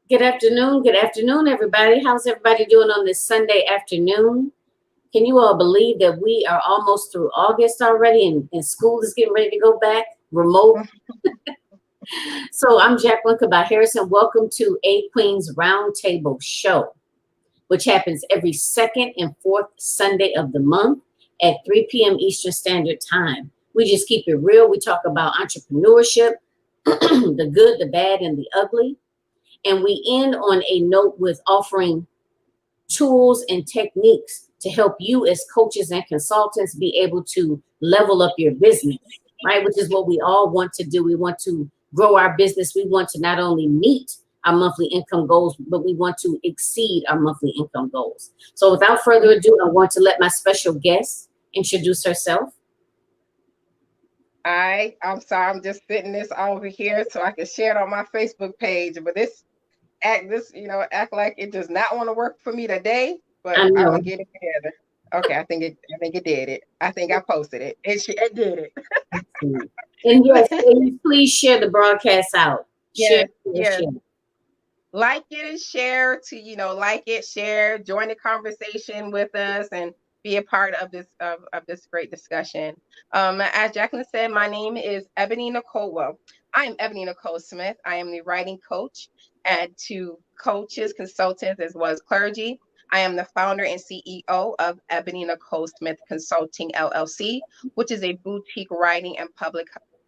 Good afternoon, everybody. How's everybody doing on this Sunday afternoon? Can you all believe that we are almost through August already and school is getting ready to go back remote? So I'm Jacqueline Kabot Harrison. Welcome to A Queen's Roundtable Show, which happens every second and fourth Sunday of the month at 3 p.m. Eastern Standard Time. We just keep it real. We talk about entrepreneurship, the good, the bad, and the ugly. And we end on a note with offering tools and techniques to help you as coaches and consultants be able to level up your business, right? Which is what we all want to do. We want to grow our business. We want to not only meet our monthly income goals, but we want to exceed our monthly income goals. So without further ado, I want to let my special guest introduce herself. I'm sorry, I'm just sitting this over here so I can share it on my Facebook page. But act like it does not want to work for me today, but I'm gonna get it together. Okay, I think it did it. I think I posted it. It did it. And yes, please share the broadcast out. Yes. Like it and share share, join the conversation with us and be a part of this great discussion. As Jacqueline said, my name is Ebony Nicole. Well, I am Ebony Nicole Smith. I am the writing coach and to coaches, consultants, as well as clergy. I am the founder and CEO of Ebony Nicole Smith Consulting LLC, which is a boutique writing and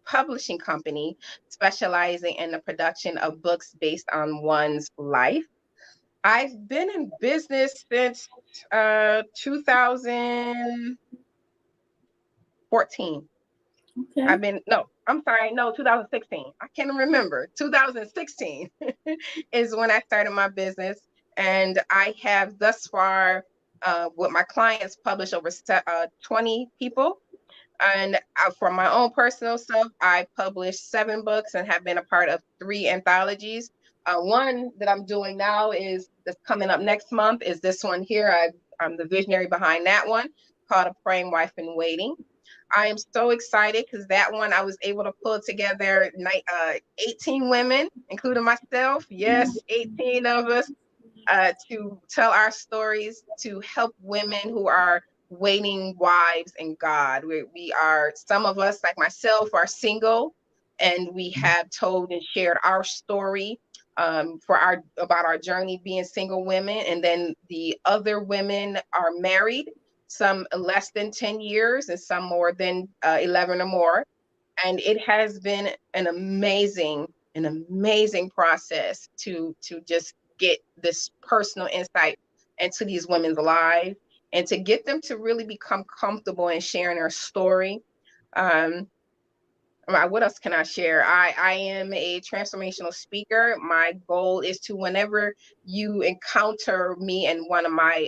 publishing company specializing in the production of books based on one's life. I've been in business since 2014. Okay. 2016. I can't remember. 2016 is when I started my business. And I have thus far, with my clients, published over 20 people. And for my own personal stuff, I published 7 books and have been a part of 3 anthologies. One that I'm doing now that's coming up next month is this one here. I'm the visionary behind that one, called A Praying Wife in Waiting. I am so excited because that one I was able to pull together 18 women, including myself. Yes, 18 of us to tell our stories, to help women who are waiting wives and God. We are, some of us, like myself, are single, and we have told and shared our story about our journey being single women. And then the other women are married, some less than 10 years and some more than 11 or more. And it has been an amazing process to just get this personal insight into these women's lives and to get them to really become comfortable in sharing their story. What else can I share? I am a transformational speaker. My goal is to, whenever you encounter me in one of my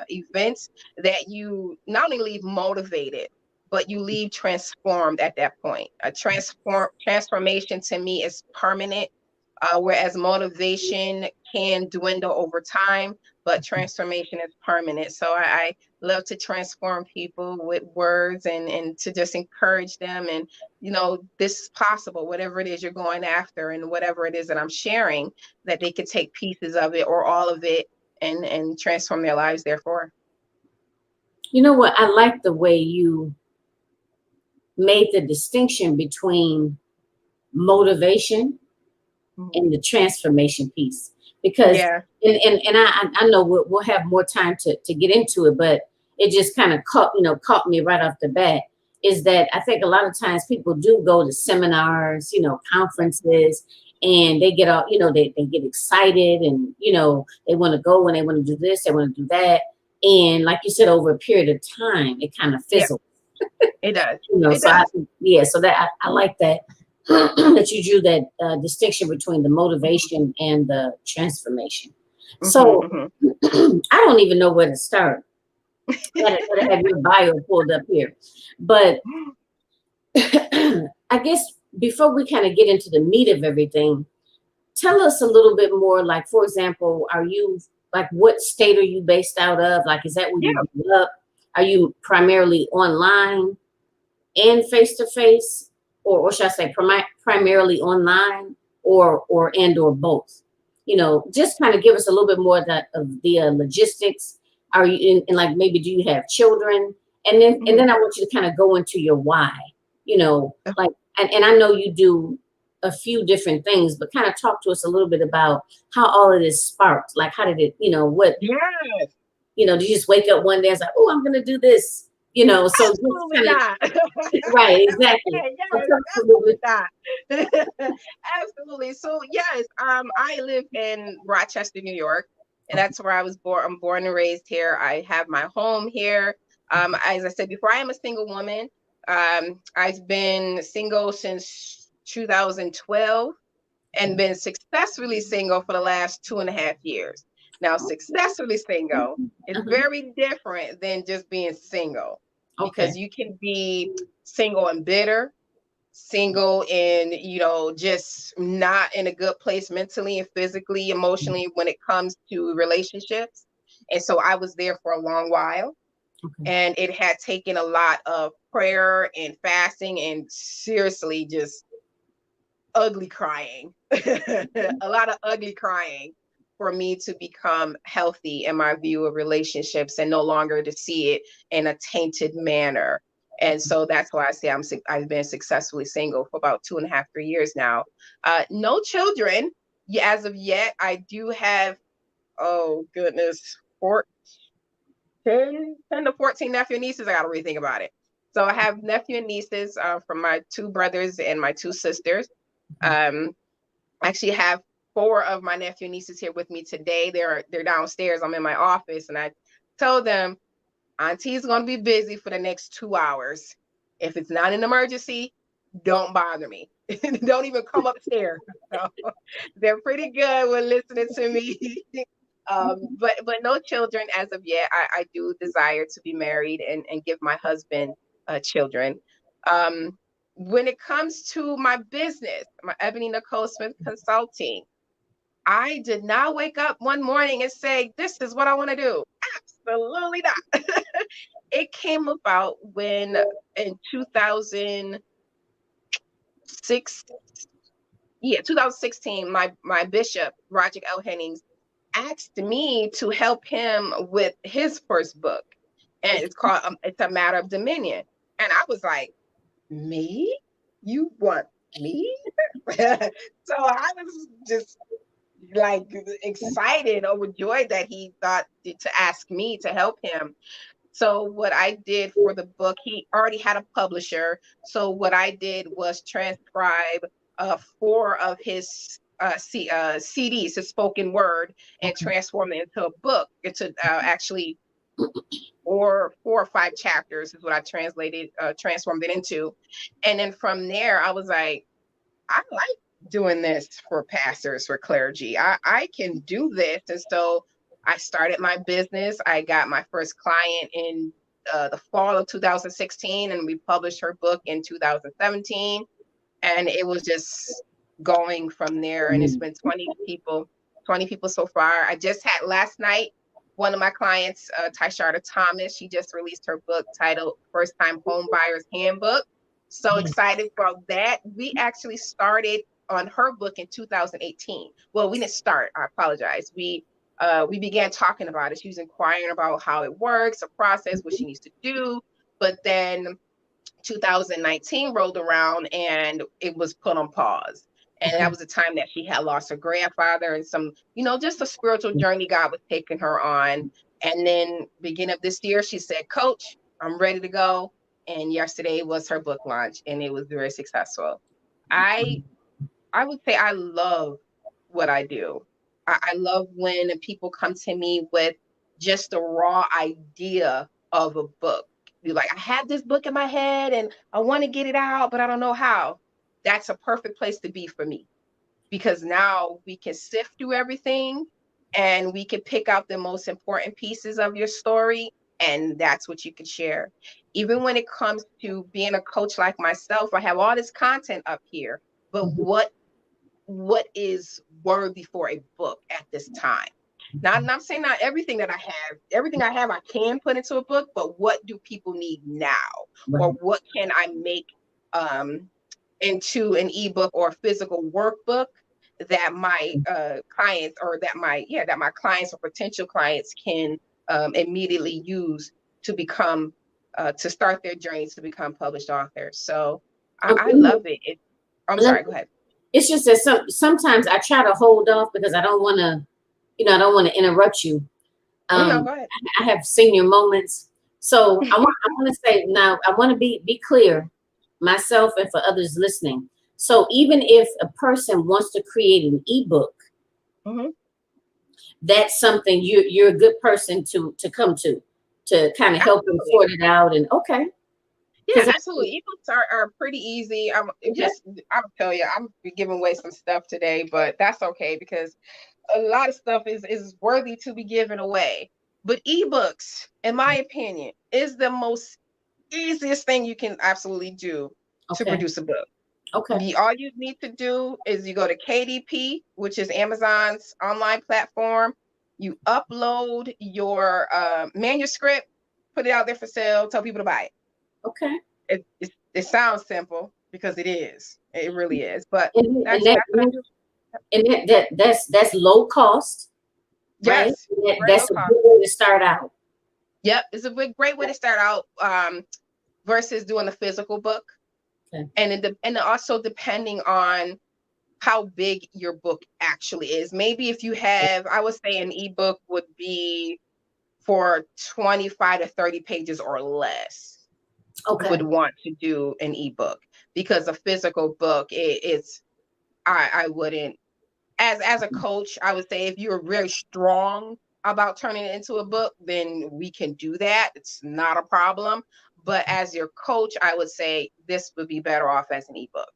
events, that you not only leave motivated, but you leave transformed at that point. A transformation to me is permanent, whereas motivation can dwindle over time, but transformation is permanent. So I love to transform people with words and to just encourage them. And, this is possible, whatever it is you're going after and whatever it is that I'm sharing, that they could take pieces of it or all of it and transform their lives, therefore. You know what? I like the way you made the distinction between motivation and the transformation piece, because and I know we'll have more time to get into it, but it just kind of caught me right off the bat, is that I think a lot of times people do go to seminars, conferences, and they get all, they get excited and, they want to go and they want to do this, they want to do that. And like you said, over a period of time, it kind of fizzles. It does. So that I like that. That you drew that distinction between the motivation and the transformation. So I don't even know where to start. I have your bio pulled up here, but I guess before we kind of get into the meat of everything, tell us a little bit more. Like, for example, what state are you based out of? Like, is that where you grew up? Are you primarily online and face-to-face? Or should I say primarily online or both? just kind of give us a little bit more of the logistics. Are you in, and like maybe do you have children? And then I want you to kind of go into your why, like, and I know you do a few different things, but kind of talk to us a little bit about how all of this sparked. Like, how did it, what, Yes. did you just wake up one day and say, oh, I'm going to do this? So Absolutely just kind not. of, right, exactly. Yes, absolutely not. Absolutely. So yes, I live in Rochester, New York, and that's where I was born. I'm born and raised here. I have my home here. As I said before, I am a single woman. I've been single since 2012 and been successfully single for the last 2.5 years. Now, successfully single is very different than just being single, because you can be single and bitter, single and, just not in a good place mentally and physically, emotionally when it comes to relationships. And so I was there for a long while. And it had taken a lot of prayer and fasting and seriously just ugly crying, a lot of ugly crying for me to become healthy in my view of relationships and no longer to see it in a tainted manner. And so that's why I say I've been successfully single for about 2.5, 3 years now. No children as of yet. I do have, oh goodness, 10 to 14 nephew and nieces. I got to rethink about it. So I have nephew and nieces from my 2 brothers and my 2 sisters. I actually have 4 of my nephew and nieces here with me today. They're downstairs. I'm in my office, and I told them, Auntie's going to be busy for the next 2 hours. If it's not an emergency, don't bother me. Don't even come upstairs. So they're pretty good with listening to me. But no children as of yet. I do desire to be married and give my husband children. When it comes to my business, my Ebony Nicole Smith Consulting, I did not wake up one morning and say, this is what I want to do. Absolutely not. It came about when in 2006, 2016, my bishop, Roger L. Hennings, asked me to help him with his first book. And it's called, It's a Matter of Dominion. And I was like, me? You want me? So I was just like excited, overjoyed that he thought to ask me to help him. So what I did for the book, he already had a publisher. So what I did was transcribe 4 of his CDs, his spoken word, and transform it into a book. It's actually 4 or 5 chapters is what I transformed it into. And then from there, I was like, I like doing this for pastors, for clergy. I can do this. And so I started my business. I got my first client in the fall of 2016, and we published her book in 2017. And it was just going from there. And it's been 20 people so far. I just had last night, one of my clients, Tysharda Thomas, she just released her book titled First Time Home Buyer's Handbook. So excited about that. We actually started on her book in 2018. Well, we didn't start, I apologize. We began talking about it. She was inquiring about how it works, a process, what she needs to do. But then 2019 rolled around and it was put on pause. And that was the time that she had lost her grandfather and some, just a spiritual journey God was taking her on. And then beginning of this year, she said, Coach, I'm ready to go. And yesterday was her book launch, and it was very successful. I would say I love what I do. I love when people come to me with just a raw idea of a book. You're like, I have this book in my head and I want to get it out, but I don't know how. That's a perfect place to be for me, because now we can sift through everything and we can pick out the most important pieces of your story, and that's what you can share. Even when it comes to being a coach like myself, I have all this content up here, but what is worthy for a book at this time? Now, I'm saying not everything I have, I can put into a book, but what do people need now? Right. Or what can I make into an ebook or a physical workbook that my clients or that my clients or potential clients can immediately use to become to start their journey to become published authors. So I love it. I'm sorry, go ahead. It's just that sometimes I try to hold off because I don't want to, I don't want to interrupt you. No, go ahead. I have senior moments. So I want to say now, I want to be clear, myself and for others listening. So even if a person wants to create an ebook, that's something you're a good person to come to kind of help them sort it out. And okay. Yeah, absolutely. Ebooks are pretty easy. I'll tell you, I'm giving away some stuff today, but that's okay because a lot of stuff is worthy to be given away. But ebooks, in my opinion, is the most easiest thing you can absolutely do to produce a book. Okay. All you need to do is you go to KDP, which is Amazon's online platform. You upload your manuscript, put it out there for sale, tell people to buy it. Okay. It sounds simple because it is. It really is. But that's low cost. Yes, right? That's a good way to start out. Yep, it's a great way to start out versus doing a physical book. Okay. And also depending on how big your book actually is. Maybe if you have, I would say an ebook would be for 25 to 30 pages or less. Okay. Would want to do an ebook because a physical book, I wouldn't, as a coach, I would say if you're very strong about turning it into a book, then we can do that. It's not a problem. But as your coach, I would say this would be better off as an ebook.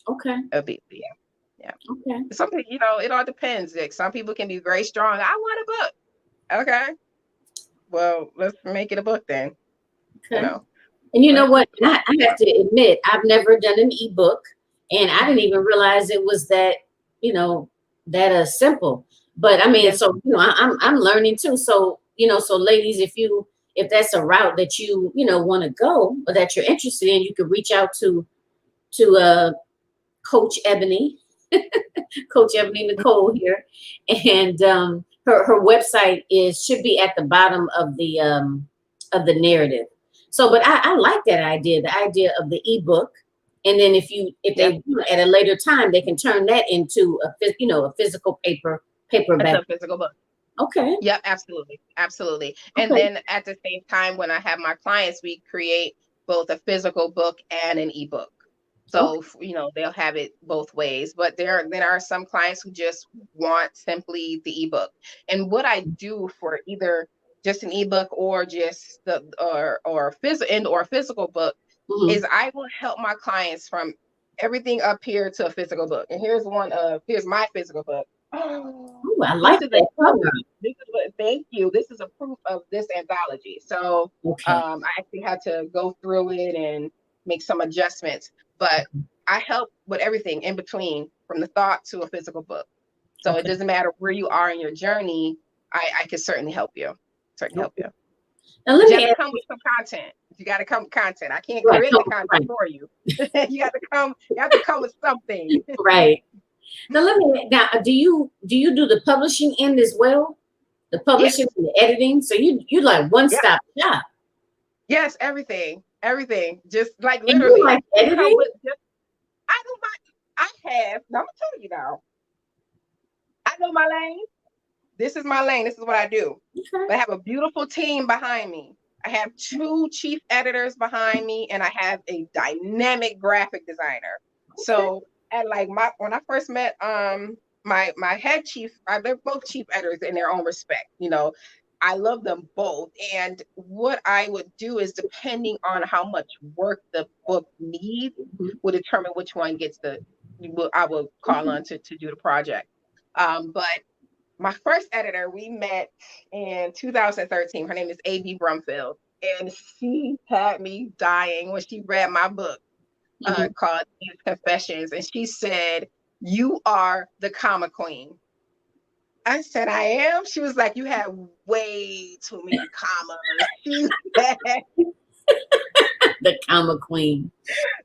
Okay. Yeah. Okay. Something, it all depends. Like some people can be very strong. I want a book. Okay. Well, let's make it a book then. Okay. And you know what? I have to admit, I've never done an ebook, and I didn't even realize it was that, that simple. But I mean, so I'm learning too. So so ladies, if that's a route that you want to go or that you're interested in, you could reach out to Coach Ebony, Coach Ebony Nicole here, and her website should be at the bottom of the narrative. So, but I like that idea, the idea of the ebook, and then if they at a later time they can turn that into a physical paperback. It's a physical book. Okay. Yep, absolutely. And then at the same time, when I have my clients, we create both a physical book and an ebook. So, they'll have it both ways, but there are some clients who just want simply the ebook. And what I do for either just an ebook or just or physical book is I will help my clients from everything up here to a physical book. And here's my physical book. Ooh, I like that cover. Thank you. This is a proof of this anthology. So I actually had to go through it and make some adjustments, but I help with everything in between from the thought to a physical book. So it doesn't matter where you are in your journey. I can certainly help you. Now, you got to come with some content. You got to come with content. I can't create the content for you. You have to come with something. Right. Now do you do the publishing end as well? The publishing and the editing? So you like one-stop shop. Yes, everything. Just like literally. And you like editing? I don't mind. I'm gonna tell you now. I know my lane. This is my lane. This is what I do. Okay. I have a beautiful team behind me. I have 2 chief editors behind me, and I have a dynamic graphic designer. Okay. So when I first met my head chief, they're both chief editors in their own respect. I love them both. And what I would do is, depending on how much work the book needs, will determine which one gets I will call on to do the project. But my first editor, we met in 2013. Her name is A.B. Brumfield. And she had me dying when she read my book called Confessions. And she said, "You are the comma queen." I said, "I am." She was like, "You have way too many commas." She said, The comma queen.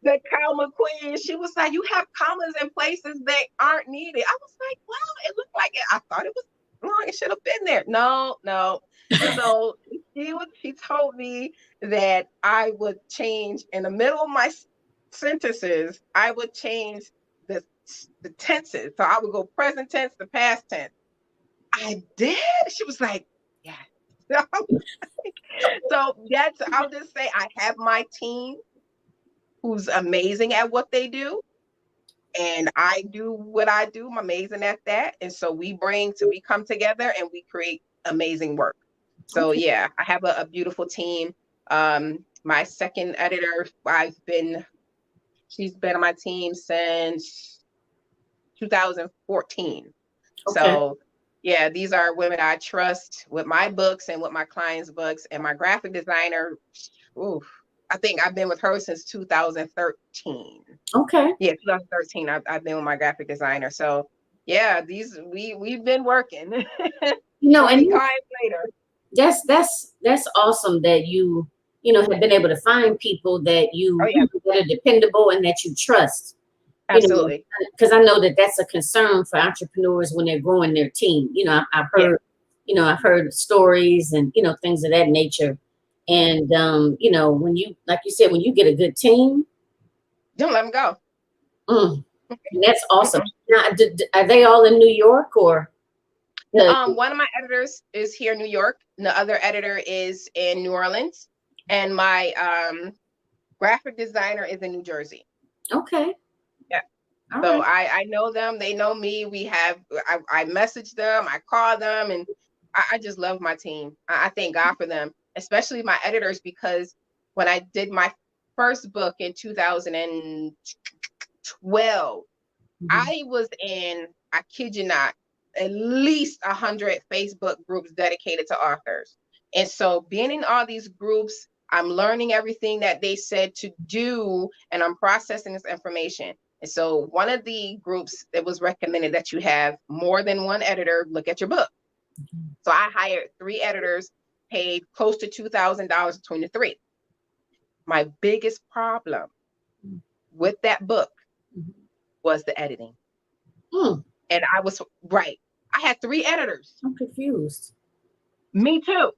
The comma queen. She was like, you have commas in places that aren't needed. I was like, wow, it looked like it. I thought it was long. It should have been there. No. So she told me that I would change in the middle of my sentences, I would change the tenses. So I would go present tense to past tense. I did. She was like, yeah. So I'll just say I have my team who's amazing at what they do. And I do what I do. I'm amazing at that. And so we come together and we create amazing work. So yeah, I have a beautiful team. My second editor, she's been on my team since 2014. So yeah, these are women I trust with my books and with my clients' books. And my graphic designer, I think I've been with her since 2013. Okay. Yeah, 2013. I've been with my graphic designer. So yeah, we've been working. And times later. That's awesome that you have been able to find people that that are dependable and that you trust. Absolutely. Because I know that that's a concern for entrepreneurs when they're growing their team. I've heard, I've heard stories and, things of that nature. And, when you, like you said, when you get a good team, don't let them go. That's awesome. Now, are they all in New York or? One of my editors is here in New York. And the other editor is in New Orleans. And my graphic designer is in New Jersey. Okay. Yeah. So I know them. They know me. I message them. I call them. And I just love my team. I thank God for them, especially my editors, because when I did my first book in 2012, I was in, I kid you not, at least 100 Facebook groups dedicated to authors. And so being in all these groups, I'm learning everything that they said to do, and I'm processing this information. And so one of the groups that was recommended that you have more than one editor look at your book. So I hired 3 editors, paid close to $2,000 between the 3. My biggest problem with that book was the editing. And I was right. I had 3 editors. I'm confused. Me too.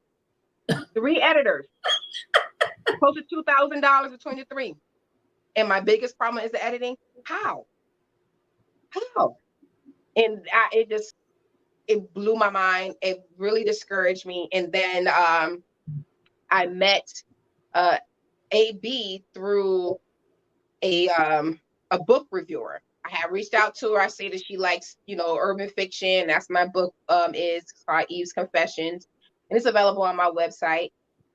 3 editors. Close to $2,000 between the 3. And my biggest problem is the editing. How? And it blew my mind. It really discouraged me. And then I met AB through a book reviewer. I had reached out to her. I say that she likes, urban fiction. That's my book is called Eve's Confessions, and it's available on my website.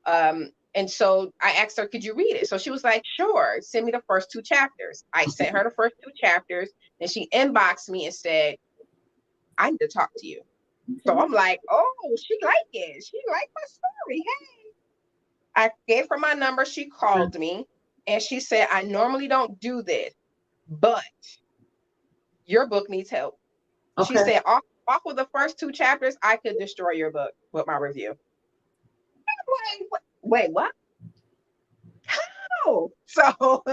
And so I asked her, could you read it? So she was like, sure, send me the first 2 chapters. I sent her the first 2 chapters, and she inboxed me and said, I need to talk to you. So I'm like, oh, she liked it. She liked my story. Hey. I gave her my number. She called me and she said, I normally don't do this, but your book needs help. Okay. She said, off with the first 2 chapters, I could destroy your book with my review. Wait, what? How? So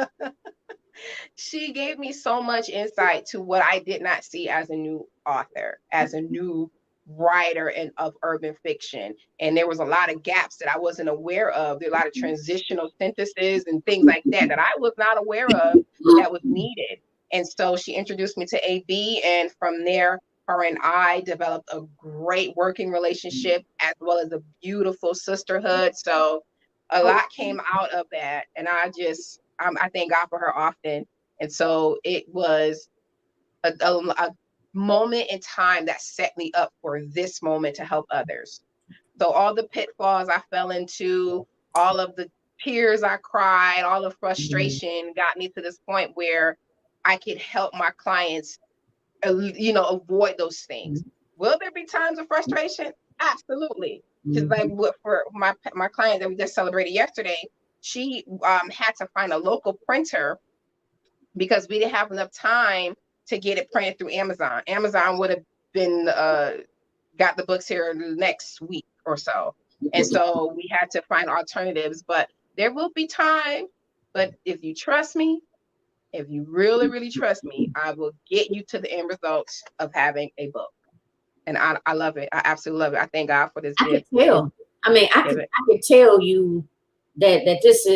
she gave me so much insight to what I did not see as a new author, as a new writer of urban fiction. And there was a lot of gaps that I wasn't aware of. There were a lot of transitional sentences and things like that I was not aware of that was needed. And so she introduced me to AB, and from there, her and I developed a great working relationship as well as a beautiful sisterhood. So a lot came out of that. And I thank God for her often. And so it was a moment in time that set me up for this moment to help others. So all the pitfalls I fell into, all of the tears I cried, all the frustration got me to this point where I could help my clients, avoid those things. Will there be times of frustration? Absolutely. Just like for my client that we just celebrated yesterday, she had to find a local printer because we didn't have enough time to get it printed through Amazon. Amazon would have been got the books here next week or so. And so we had to find alternatives, but there will be time But if you trust me, if you really, really trust me, I will get you to the end results of having a book. And I love it. I absolutely love it. I thank God for this I could gift. tell. I mean, I could tell you that this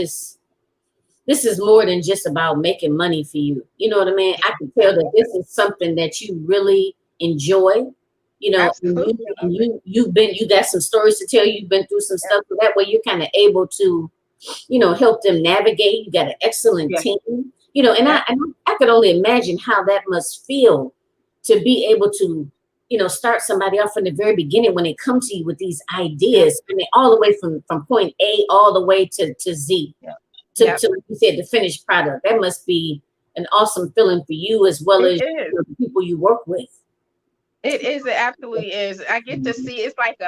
is more than just about making money for you. You know what I mean? I can tell that this is something that you really enjoy. You know, Absolutely. and you got some stories to tell. You've been through some stuff, so that way you're kind of able to, you know, help them navigate. You got an excellent team. You know, and I could only imagine how that must feel to be able to, you know, start somebody off from the very beginning when they come to you with these ideas. I mean, all the way from point A all the way to Z. To like you said, the finished product. That must be an awesome feeling for you as well as the people you work with. It is. It absolutely is. I get to see. It's like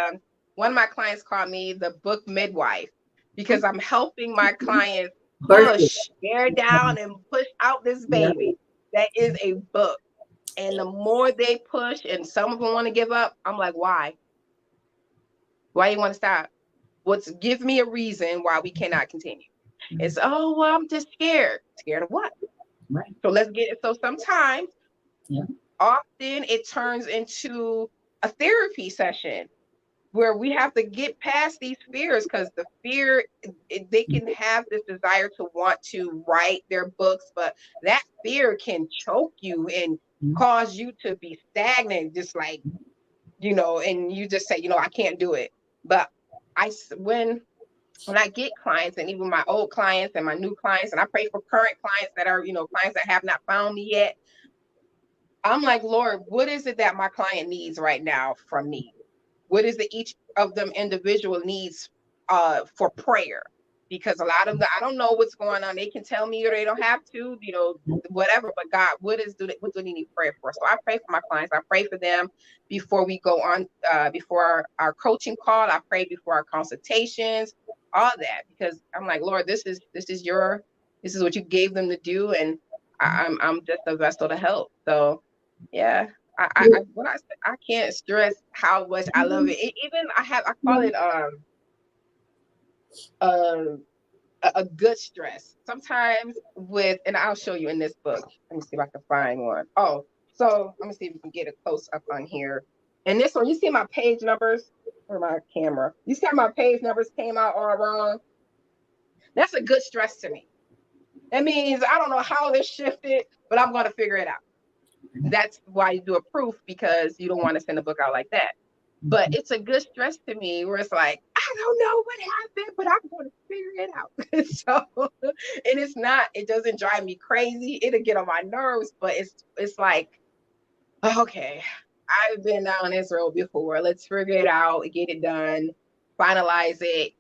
one of my clients called me the book midwife because I'm helping my clients bear down and push out this baby that is a book. And the more they push, and some of them want to give up, I'm like, why? Why you want to stop? Give me a reason why we cannot continue. It's, oh, well, I'm just scared. Scared of what? Right. So let's get it. So sometimes, often it turns into a therapy session where we have to get past these fears, because the fear, they can have this desire to want to write their books, but that fear can choke you and cause you to be stagnant, just like, you know, and you just say, you know, I can't do it. But when I get clients, and even my old clients and my new clients, and I pray for current clients that are, you know, clients that have not found me yet, I'm like, Lord, what is it that my client needs right now from me? What is it each of them individual needs for prayer? Because a lot of them, I don't know what's going on. They can tell me or they don't have to, you know, whatever. But God, what do they need prayer for? So I pray for my clients. I pray for them before we go on, before our coaching call. I pray before our consultations, all that, because I'm like, Lord, this is what you gave them to do, and I'm just a vessel to help. So yeah. I can't stress how much I love it. Even I call it a good stress. Sometimes and I'll show you in this book. Let me see if I can find one. Oh, so let me see if we can get a close up on here. And this one, you see my page numbers or my camera. You see how my page numbers came out all wrong? That's a good stress to me. That means I don't know how this shifted, but I'm going to figure it out. That's why you do a proof, because you don't want to send a book out like that. But it's a good stress to me where it's like, I don't know what happened, but I'm going to figure it out. So, and it doesn't drive me crazy. It'll get on my nerves, but it's like, okay, I've been down this road before. Let's figure it out, get it done, finalize it,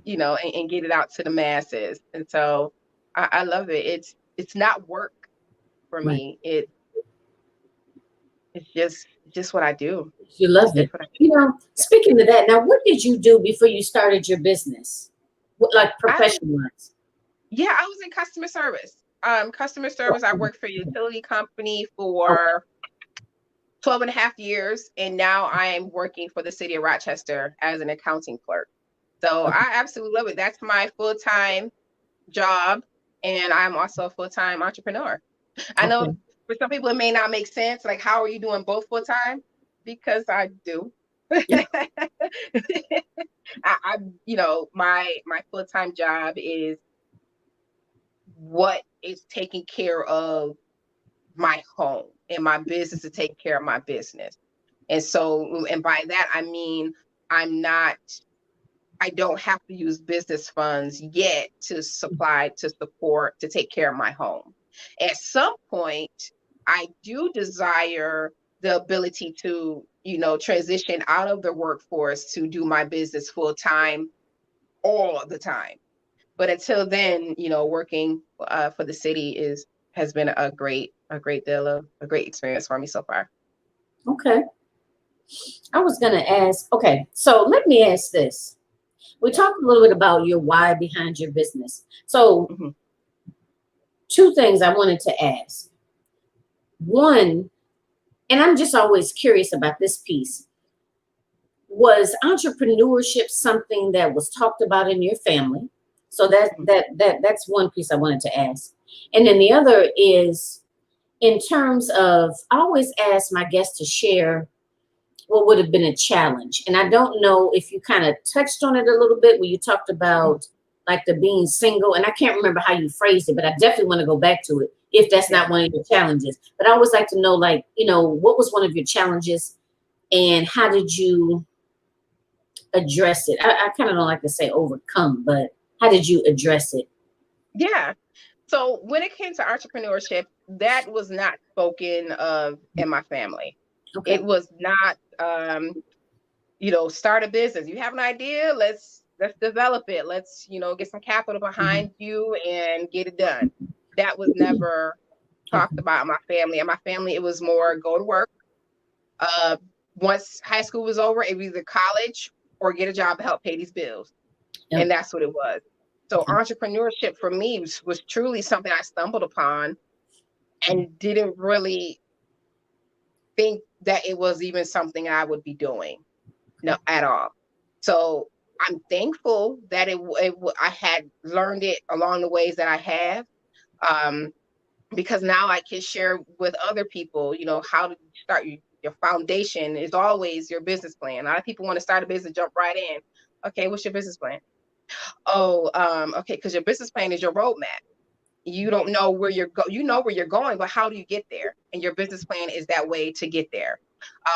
you know, and get it out to the masses. And so I love it. It's not work for me. It's just what I do. You love it. You know, speaking of that, now, what did you do before you started your business? Like professional-wise? Yeah, I was in customer service. I worked for a utility company for 12 and a half years. And now I am working for the city of Rochester as an accounting clerk. So I absolutely love it. That's my full-time job. And I'm also a full-time entrepreneur. I know for some people, it may not make sense. Like, how are you doing both full time? Because I do. I you know, my full time job is what is taking care of my home, and my business to take care of my business. And so, and by that, I mean, I don't have to use business funds yet to support, to take care of my home. At some point, I do desire the ability to, you know, transition out of the workforce to do my business full time all the time. But until then, you know, working for the city has been a great experience for me so far. Okay. I was going to ask, okay, so let me ask this. We talked a little bit about your why behind your business. So two things I wanted to ask. One, and I'm just always curious about this piece. Was entrepreneurship something that was talked about in your family? So that's one piece I wanted to ask. And then the other is in terms of, I always ask my guests to share what would have been a challenge. And I don't know if you kind of touched on it a little bit when you talked about like the being single. And I can't remember how you phrased it, but I definitely want to go back to it if that's not one of your challenges. But I always like to know, like, you know, what was one of your challenges and how did you address it? I kind of don't like to say overcome, but how did you address it? Yeah. So when it came to entrepreneurship, that was not spoken of in my family. Okay. It was not, you know, start a business. You have an idea, let's develop it. Let's, you know, get some capital behind you and get it done. That was never talked about in my family. In my family, it was more go to work. Once high school was over, it was either college or get a job to help pay these bills. Yep. And that's what it was. So entrepreneurship for me was truly something I stumbled upon and didn't really think that it was even something I would be doing. No, at all. So I'm thankful that I had learned it along the ways that I have, because now I can share with other people, you know, how to start. Your foundation is always your business plan. A lot of people want to start a business, jump right in. Okay, what's your business plan? Oh, okay, because your business plan is your roadmap. You don't know where you know where you're going, but how do you get there? And your business plan is that way to get there.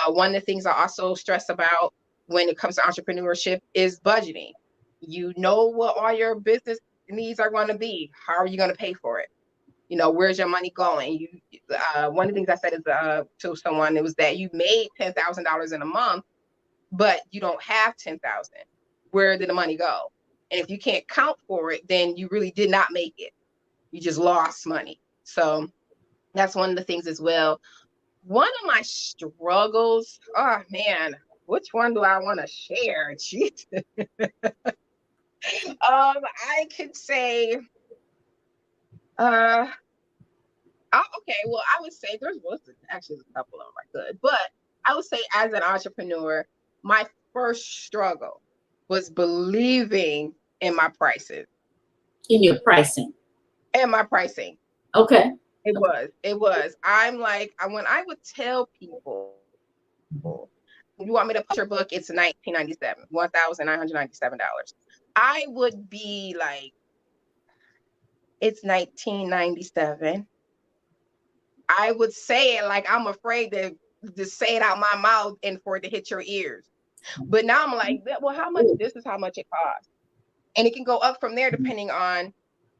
One of the things I also stress about when it comes to entrepreneurship is budgeting. You know what all your business needs are going to be. How are you going to pay for it? You know, where's your money going? One of the things I said is to someone, it was that you made $10,000 in a month, but you don't have 10,000. Where did the money go? And if you can't count for it, then you really did not make it. You just lost money. So that's one of the things as well. One of my struggles, oh man, which one do I want to share? Jeez. I could say, okay, well, I would say actually a couple of them I could, but I would say as an entrepreneur, my first struggle was believing in my prices. In your pricing? And my pricing. Okay. It was. I'm like, when I would tell people, you want me to put your book, it's $1,997, $1,997. I would be like, it's $1,997. I would say it like I'm afraid to just say it out my mouth and for it to hit your ears. But now I'm like, well, how much? This is how much it costs. And it can go up from there depending on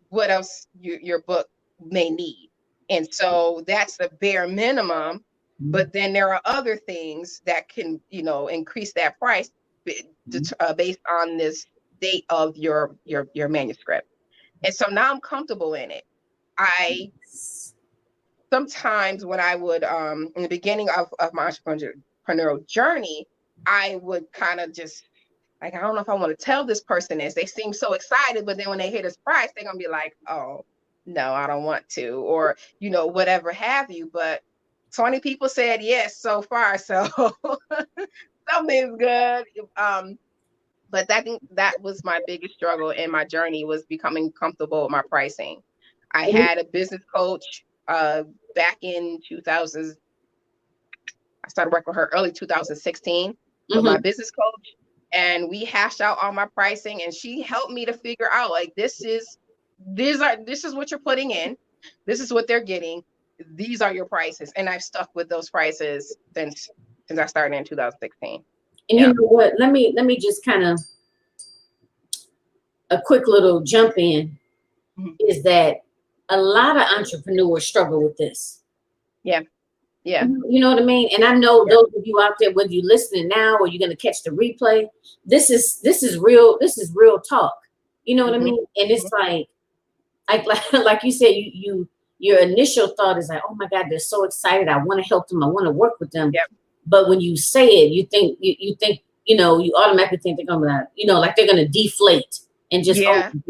what else your book may need. And so that's the bare minimum. But then there are other things that can, you know, increase that price based on this date of your manuscript. And so now I'm comfortable in it. Sometimes when I would, in the beginning of my entrepreneurial journey, I would kind of just like, I don't know if I want to tell this person this. They seem so excited, but then when they hear this price, they're going to be like, oh, no, I don't want to, or, you know, whatever have you. But 20 people said yes so far. So something's good. But that was my biggest struggle in my journey, was becoming comfortable with my pricing. I had a business coach back in 2000. I started working with her early 2016 with my business coach. And we hashed out all my pricing, and she helped me to figure out, like, this is what you're putting in. This is what they're getting. These are your prices. And I've stuck with those prices since I started in 2016. And you know what? Let me just kind of a quick little jump in is that a lot of entrepreneurs struggle with this. Yeah. Yeah. You know what I mean? And I know those of you out there, whether you're listening now or you're going to catch the replay, this is real. This is real talk. You know what I mean? And it's like you said, your initial thought is like, oh my God, they're so excited. I want to help them. I want to work with them. Yep. But when you say it, you think, you know, you automatically think they're going to, you know, like they're going to deflate and just, you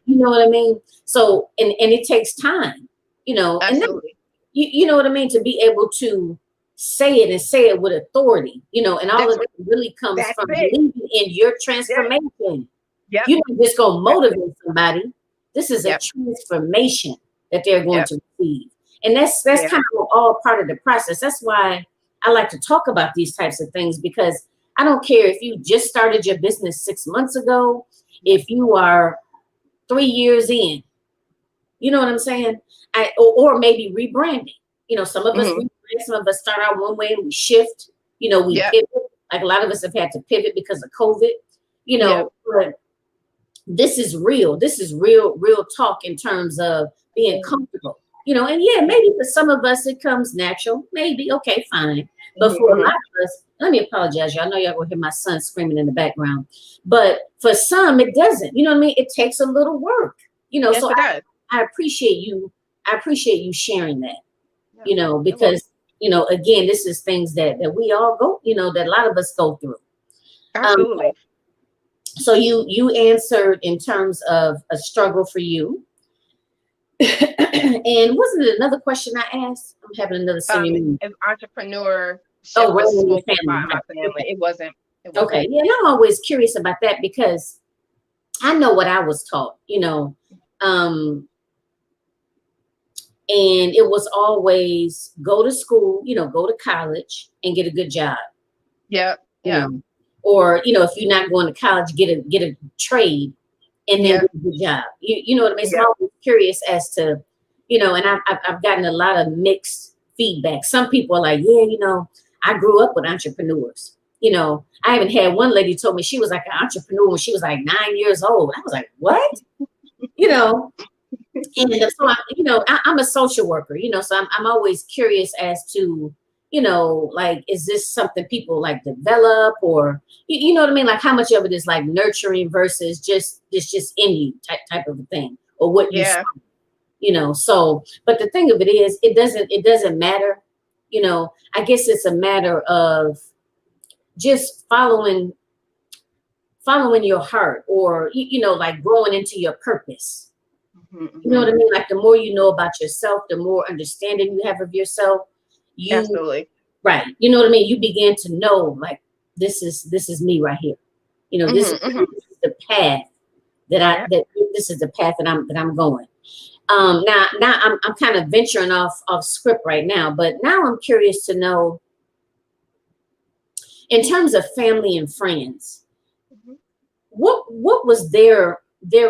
know what I mean? So, and it takes time, you know, absolutely. You know what I mean? To be able to say it and say it with authority, you know, and all of it really comes from believing in your transformation. Yep. You don't just go motivate somebody. This is a transformation that they're going to receive. And that's kind of all part of the process. That's why I like to talk about these types of things, because I don't care if you just started your business 6 months ago, if you are 3 years in, you know what I'm saying? Or maybe rebranding. You know, some of us rebrand, some of us start out one way and we shift, you know, we pivot. Like a lot of us have had to pivot because of COVID, you know, but this is real. This is real talk in terms of being comfortable, you know, and maybe for some of us it comes natural. Maybe, okay, fine. But for a lot of us, let me apologize, y'all. I know y'all gonna hear my son screaming in the background. But for some, it doesn't. You know what I mean? It takes a little work, you know. Yes, So it does. I appreciate you. I appreciate you sharing that, you know, because, you know, again, this is things that we all go, you know, that a lot of us go through. Absolutely. So you answered in terms of a struggle for you. And wasn't it another question I asked? I'm having another singing. If entrepreneurship was spoken by my family, it wasn't. Okay, yeah, and I'm always curious about that because I know what I was taught, you know, and it was always go to school, you know, go to college and get a good job. Yeah, you know, or, you know, if you're not going to college, get a trade and then get a good job. You know what I mean? So I'm always curious as to, you know, and I've gotten a lot of mixed feedback. Some people are like, yeah, you know, I grew up with entrepreneurs. You know, I even had one lady told me she was like an entrepreneur when she was like 9 years old. I was like, what? You know, and so I'm a social worker, you know, so I'm always curious as to, you know, like, is this something people like develop, or you know what I mean? Like how much of it is like nurturing versus just in you type of a thing, or what you see, you know. So, but the thing of it is, it doesn't matter, you know. I guess it's a matter of just following your heart, or you know, like growing into your purpose. You know what I mean? Like the more you know about yourself, the more understanding you have of yourself. Absolutely. Right. You know what I mean? You begin to know, like, this is me right here. You know, this is the path that this is the path that I'm going. Now I'm kind of venturing off script right now, but now I'm curious to know, in terms of family and friends, what was their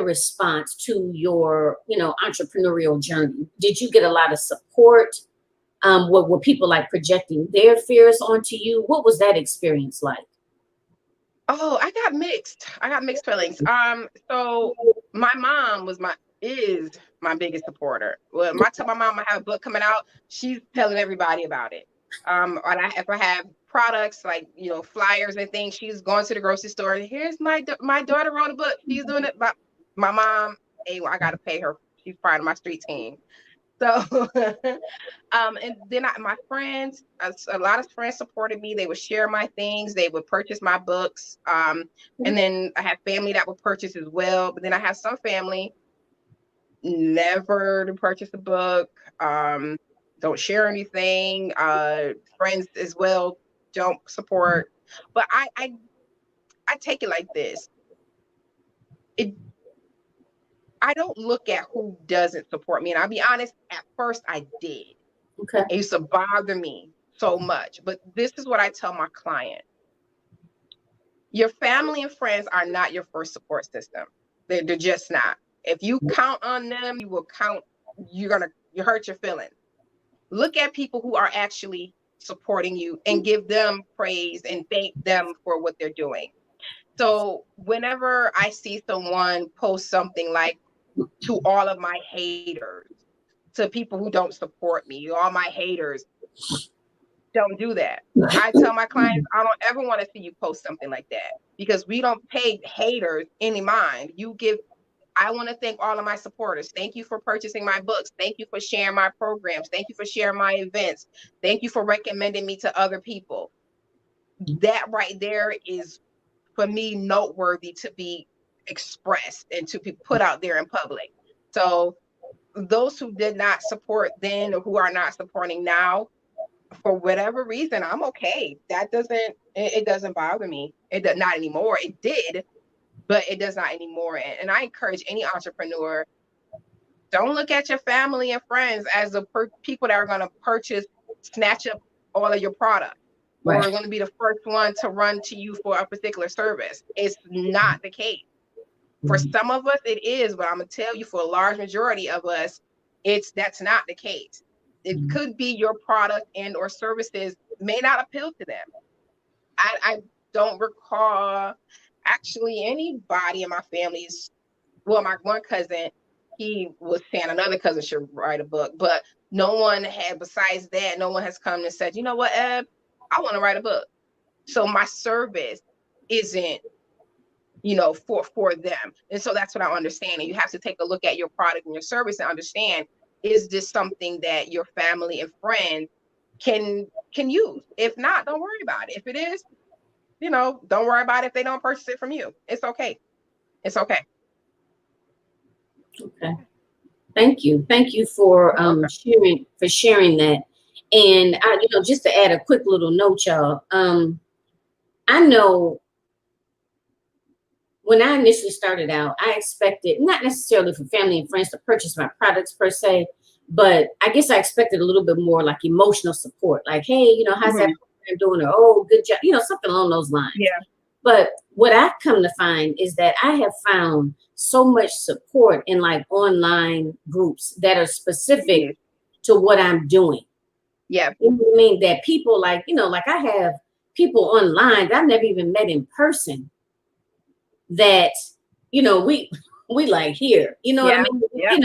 response to your, you know, entrepreneurial journey? Did you get a lot of support? Were people like projecting their fears onto you? What was that experience like? Oh, I got mixed feelings. So my mom is my biggest supporter. Well, I tell my mom I have a book coming out, she's telling everybody about it. And if I have products like, you know, flyers and things, she's going to the grocery store. Here's my daughter wrote a book. She's doing it. But my mom, hey, well, I got to pay her. She's part of my street team. So, and then my friends, a lot of friends supported me. They would share my things. They would purchase my books. And then I have family that would purchase as well. But then I have some family never to purchase a book. Don't share anything. Friends as well don't support. But I take it like this. I don't look at who doesn't support me. And I'll be honest, at first I did. Okay. It used to bother me so much. But this is what I tell my client. Your family and friends are not your first support system. They're just not. If you count on them, you hurt your feelings. Look at people who are actually supporting you and give them praise and thank them for what they're doing. So whenever I see someone post something like, to all of my haters, to people who don't support me, all my haters, don't do that. I tell my clients, I don't ever want to see you post something like that, because we don't pay haters any mind. I want to thank all of my supporters. Thank you for purchasing my books. Thank you for sharing my programs. Thank you for sharing my events. Thank you for recommending me to other people. That right there is, for me, noteworthy to be expressed and to be put out there in public. So those who did not support then, or who are not supporting now, for whatever reason, I'm okay. It doesn't bother me. Not anymore. It did, but it does not anymore. And I encourage any entrepreneur, don't look at your family and friends as the people that are going to snatch up all of your product, or are going to be the first one to run to you for a particular service. It's not the case. For some of us, it is, but I'm going to tell you, for a large majority of us, that's not the case. It could be your product and or services may not appeal to them. I don't recall actually anybody in my family's, well, my one cousin, he was saying another cousin should write a book, but no one had, besides that, no one has come and said, you know what, Eb, I want to write a book. So my service isn't, for them. And so that's what I understand. And you have to take a look at your product and your service and understand, is this something that your family and friends can use? If not, don't worry about it. If it is, don't worry about it if they don't purchase it from you. It's okay. It's okay. Okay. Thank you. Thank you for sharing that. And I, just to add a quick little note, y'all. I know when I initially started out, I expected not necessarily for family and friends to purchase my products per se, but I guess I expected a little bit more like emotional support. Like, hey, how's that program doing? Or, oh, good job. Something along those lines. Yeah. But what I've come to find is that I have found so much support in like online groups that are specific to what I'm doing. Yeah. You know what I mean? That people like, like I have people online that I've never even met in person that, we like here, what I mean? Yeah.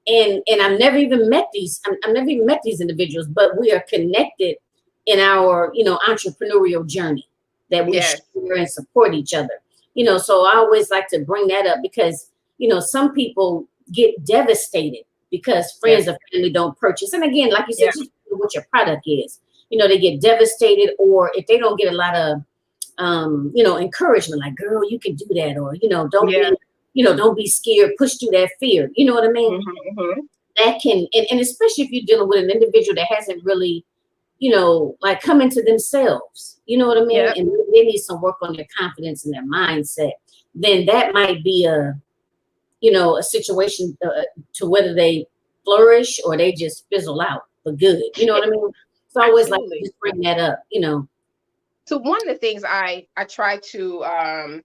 And I've never even met these individuals, but we are connected in our, entrepreneurial journey that we share and support each other. So I always like to bring that up because, some people get devastated because friends or family don't purchase. And again, like you said, just what your product is. They get devastated, or if they don't get a lot of encouragement, like, girl, you can do that, or don't be scared, push through that fear. You know what I mean? That can, and especially if you're dealing with an individual that hasn't really, like come into themselves, you know what I mean? And they need some work on their confidence and their mindset. Then that might be a situation to whether they flourish or they just fizzle out for good. You know what I mean? So I always like to just bring that up. So one of the things I try to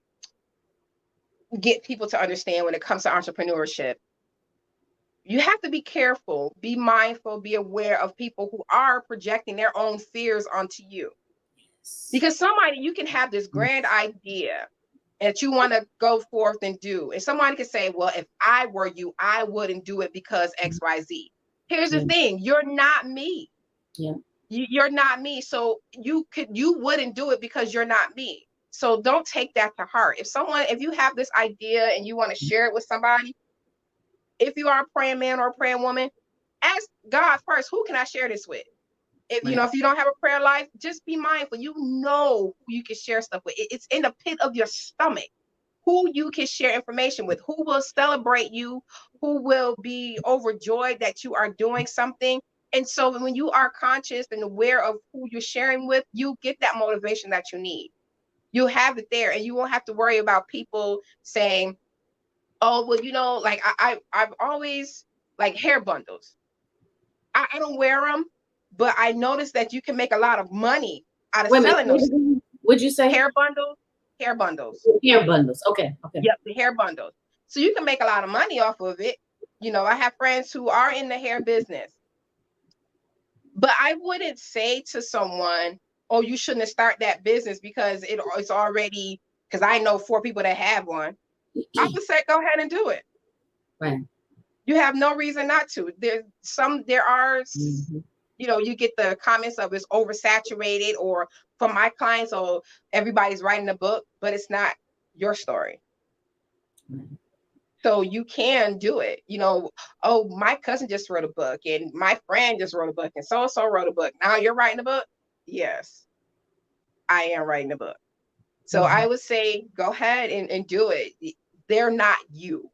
get people to understand when it comes to entrepreneurship, you have to be careful, be mindful, be aware of people who are projecting their own fears onto you. Because you can have this grand idea that you want to go forth and do. And somebody can say, well, if I were you, I wouldn't do it because X, Y, Z. Here's the thing. You're not me. Yeah. You're not me. So you wouldn't do it because you're not me. So don't take that to heart. If you have this idea and you want to share it with somebody, if you are a praying man or a praying woman, ask God first, who can I share this with? If you don't have a prayer life, just be mindful. Who you can share stuff with. It's in the pit of your stomach. Who you can share information with, who will celebrate you, who will be overjoyed that you are doing something. And so when you are conscious and aware of who you're sharing with, you get that motivation that you need. You have it there, and you won't have to worry about people saying, oh, well, like I've always like hair bundles. I don't wear them, but I noticed that you can make a lot of money out of selling those. Would you say hair bundles? Hair bundles. Hair bundles. Okay. Yep, the hair bundles. So you can make a lot of money off of it. I have friends who are in the hair business. But I wouldn't say to someone, oh, you shouldn't start that business because it's already, because I know 4 people that have one. I would say, go ahead and do it. Right. You have no reason not to. You get the comments of it's oversaturated, or from my clients, oh, everybody's writing a book, but it's not your story. So you can do it. Oh, my cousin just wrote a book, and my friend just wrote a book, and so-and-so wrote a book. Now you're writing a book? Yes, I am writing a book. So I would say, go ahead and do it. They're not you.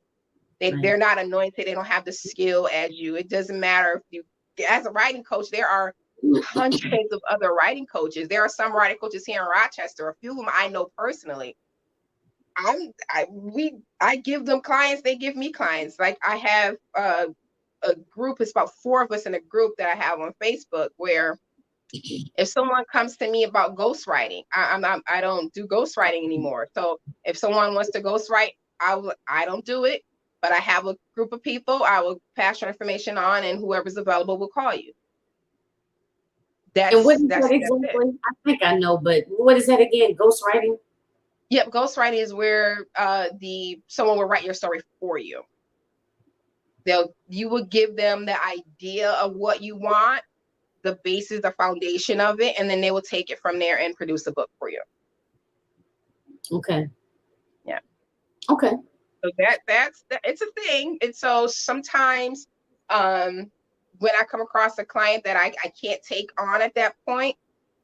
They're not anointed. They don't have the skill as you. It doesn't matter if as a writing coach, there are hundreds of other writing coaches. There are some writing coaches here in Rochester, a few of them I know personally. I give them clients, they give me clients. Like I have a group, it's about 4 of us in a group that I have on Facebook, where if someone comes to me about ghostwriting, I don't do ghostwriting anymore. So if someone wants to ghostwrite, I don't do it, but I have a group of people. I will pass your information on, and whoever's available will call you. And what is that That's exactly? it. I think I know, but what is that again? Ghostwriting? Yep, ghostwriting is where someone will write your story for you. You will give them the idea of what you want, the basis, the foundation of it, and then they will take it from there and produce a book for you. Okay. Yeah. Okay. So that's it's a thing. And so sometimes when I come across a client that I can't take on at that point,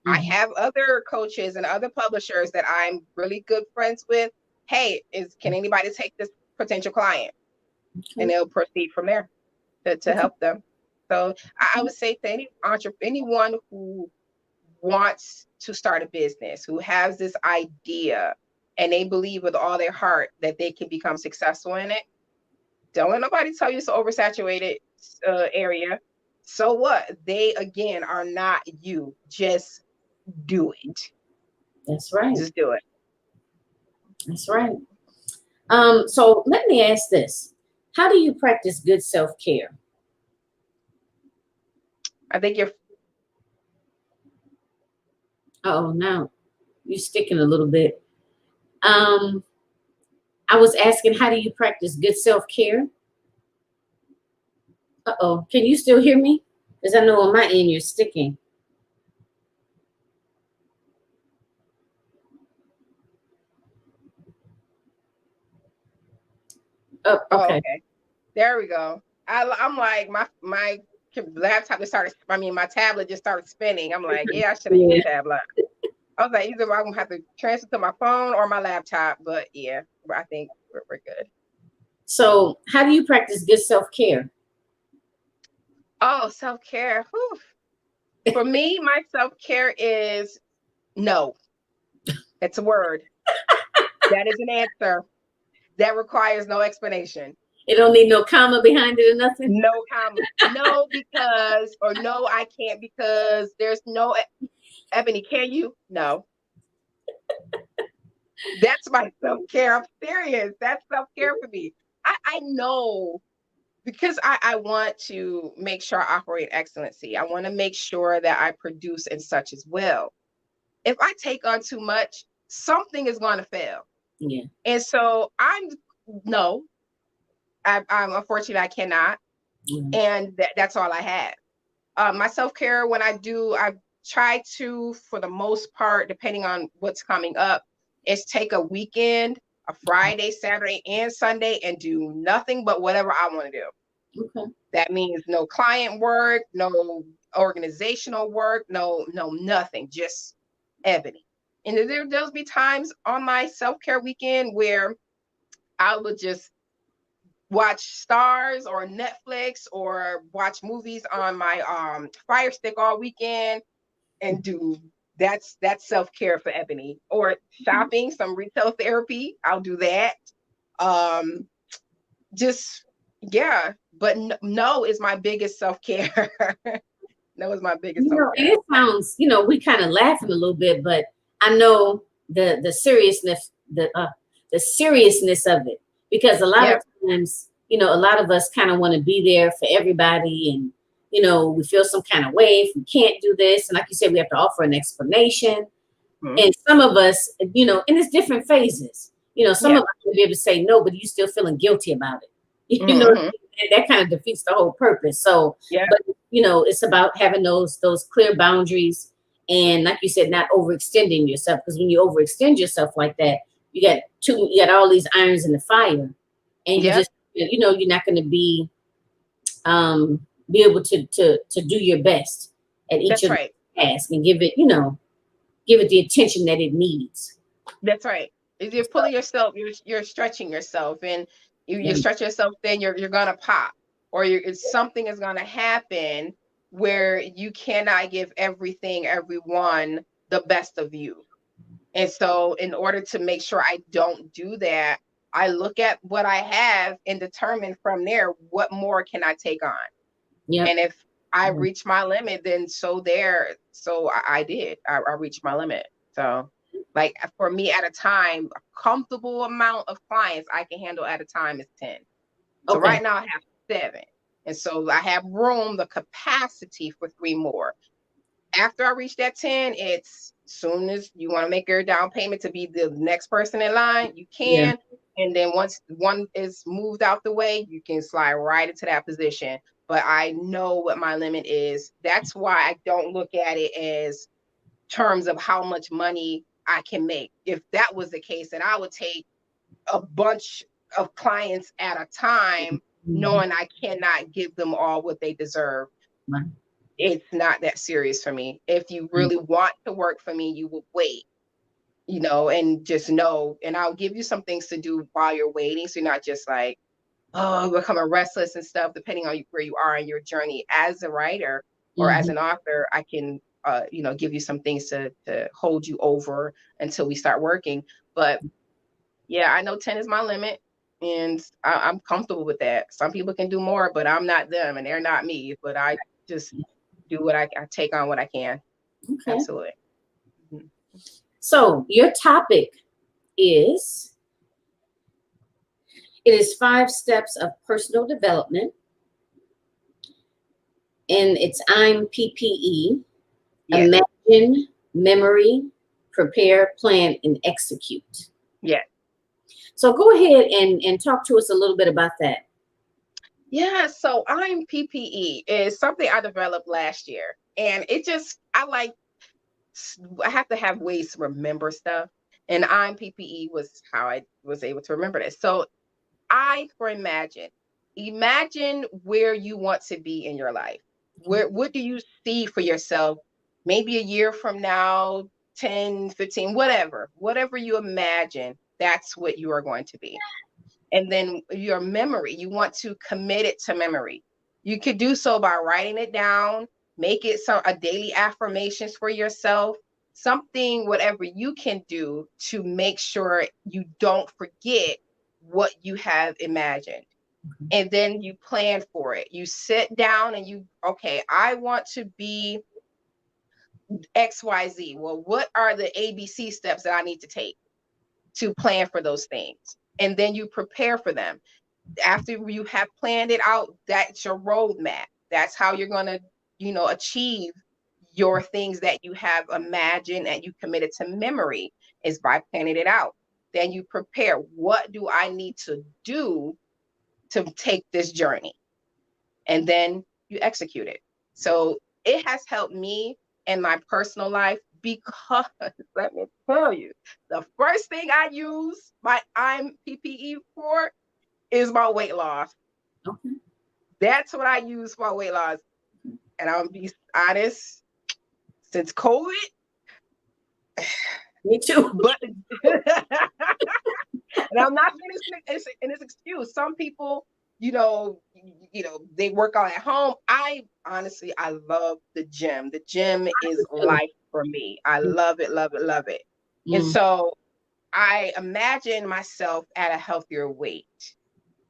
I have other coaches and other publishers that I'm really good friends with. Hey, can anybody take this potential client? Okay. And they'll proceed from there to help them. So I would say to anyone who wants to start a business, who has this idea and they believe with all their heart that they can become successful in it, don't let nobody tell you it's an oversaturated area. So what? They, again, are not you. Just do it. That's right. Just do it. That's right. So let me ask this. How do you practice good self-care? I think you're... Oh, now you're sticking a little bit. I was asking, how do you practice good self-care? Uh-oh, can you still hear me? Because I know on my end you're sticking. Oh, okay. Okay. There we go. I'm like, my laptop just started, my tablet just started spinning. I'm like, yeah, I should have used the tablet. I was like, either I'm gonna have to transfer to my phone or my laptop, but yeah, I think we're good. So how do you practice good self-care? Oh, self-care. For me, my self-care is no. It's a word. That is an answer. That requires no explanation. It don't need no comma behind it or nothing? No comma. No, because, or no, I can't because there's no... Ebony, can you? No. That's my self-care. I'm serious. That's self-care for me. I know, because I want to make sure I operate excellency. I want to make sure that I produce and such as well. If I take on too much, something is going to fail. Yeah. And so I'm unfortunately, I cannot. And that's all I have. My self-care, when I try to, for the most part, depending on what's coming up, is take a weekend, a Friday, Saturday, and Sunday, and do nothing but whatever I want to do. Okay. That means no client work, no organizational work, no nothing, just Ebony. And there'll be times on my self-care weekend where I would just watch Stars or Netflix or watch movies on my Fire Stick all weekend and do that's self-care for Ebony. Or shopping, some retail therapy, I'll do that. Just, yeah, but no is my biggest self-care. No is my biggest self-care. It sounds, we kind of laughing a little bit, but I know the seriousness, the seriousness of it, because a lot of times, a lot of us kind of want to be there for everybody, and we feel some kind of way if we can't do this, and like you said, we have to offer an explanation. And some of us, and it's different phases. Some of us will be able to say no, but you still feeling guilty about it. That kind of defeats the whole purpose. So, but it's about having those clear boundaries, and like you said, not overextending yourself, because when you overextend yourself like that, you got all these irons in the fire, and you just you're not going to be able to do your best at each of the tasks and give it the attention that it needs. That's right. If you're pulling yourself, you're stretching yourself, and you stretch yourself, then you're gonna pop, or something is gonna happen where you cannot give everyone the best of you. And so in order to make sure I don't do that, I look at what I have and determine from there, what more can I take on? Yep. And if I reach my limit, then so I did. I reached my limit. So like for me at a time, a comfortable amount of clients I can handle at a time is 10. So Okay. right now I have 7. And so I have room, the capacity for 3 more. After I reach that 10, it's soon as you want to make your down payment to be the next person in line, you Yeah. can. And then once one is moved out the way, you can slide right into that position. But I know what my limit is. That's why I don't look at it as terms of how much money I can make. If that was the case, then I would take a bunch of clients at a time, knowing I cannot give them all what they deserve. Right. It's not that serious for me. If you really want to work for me, you will wait, and just know, and I'll give you some things to do while you're waiting. So you're not just like, oh, becoming restless and stuff, depending on where you are in your journey as a writer or as an author. I can, give you some things to hold you over until we start working. But yeah, I know 10 is my limit, and I'm comfortable with that. Some people can do more, but I'm not them and they're not me. But I just do what I take on what I can. Okay. Absolutely. So your topic is, it is 5 steps of personal development. And it's I'm PPE. Yes. Imagine, memory, prepare, plan, and execute. Yes. So go ahead and talk to us a little bit about that. Yeah, so I'm PPE is something I developed last year. And I have to have ways to remember stuff. And I'm PPE was how I was able to remember this. So imagine where you want to be in your life. What do you see for yourself? Maybe a year from now, 10, 15, whatever you imagine, that's what you are going to be. And then your memory, you want to commit it to memory. You could do so by writing it down, make it a daily affirmations for yourself, something, whatever you can do to make sure you don't forget what you have imagined. And then you plan for it. You sit down and okay, I want to be XYZ. Well, what are the ABC steps that I need to take to plan for those things? And then you prepare for them. After you have planned it out, that's your roadmap. That's how you're going to, achieve your things that you have imagined and you committed to memory, is by planning it out. Then you prepare. What do I need to do to take this journey? And then you execute it. So it has helped me in my personal life because let me tell you, the first thing I use my I'm PPE for is my weight loss. Okay. That's what I use for weight loss. And I'll be honest, since COVID. Me too. But and I'm not saying it's an excuse. Some people, they work out at home. I love the gym. The gym is life for me. I love it, love it, love it. And so I imagine myself at a healthier weight.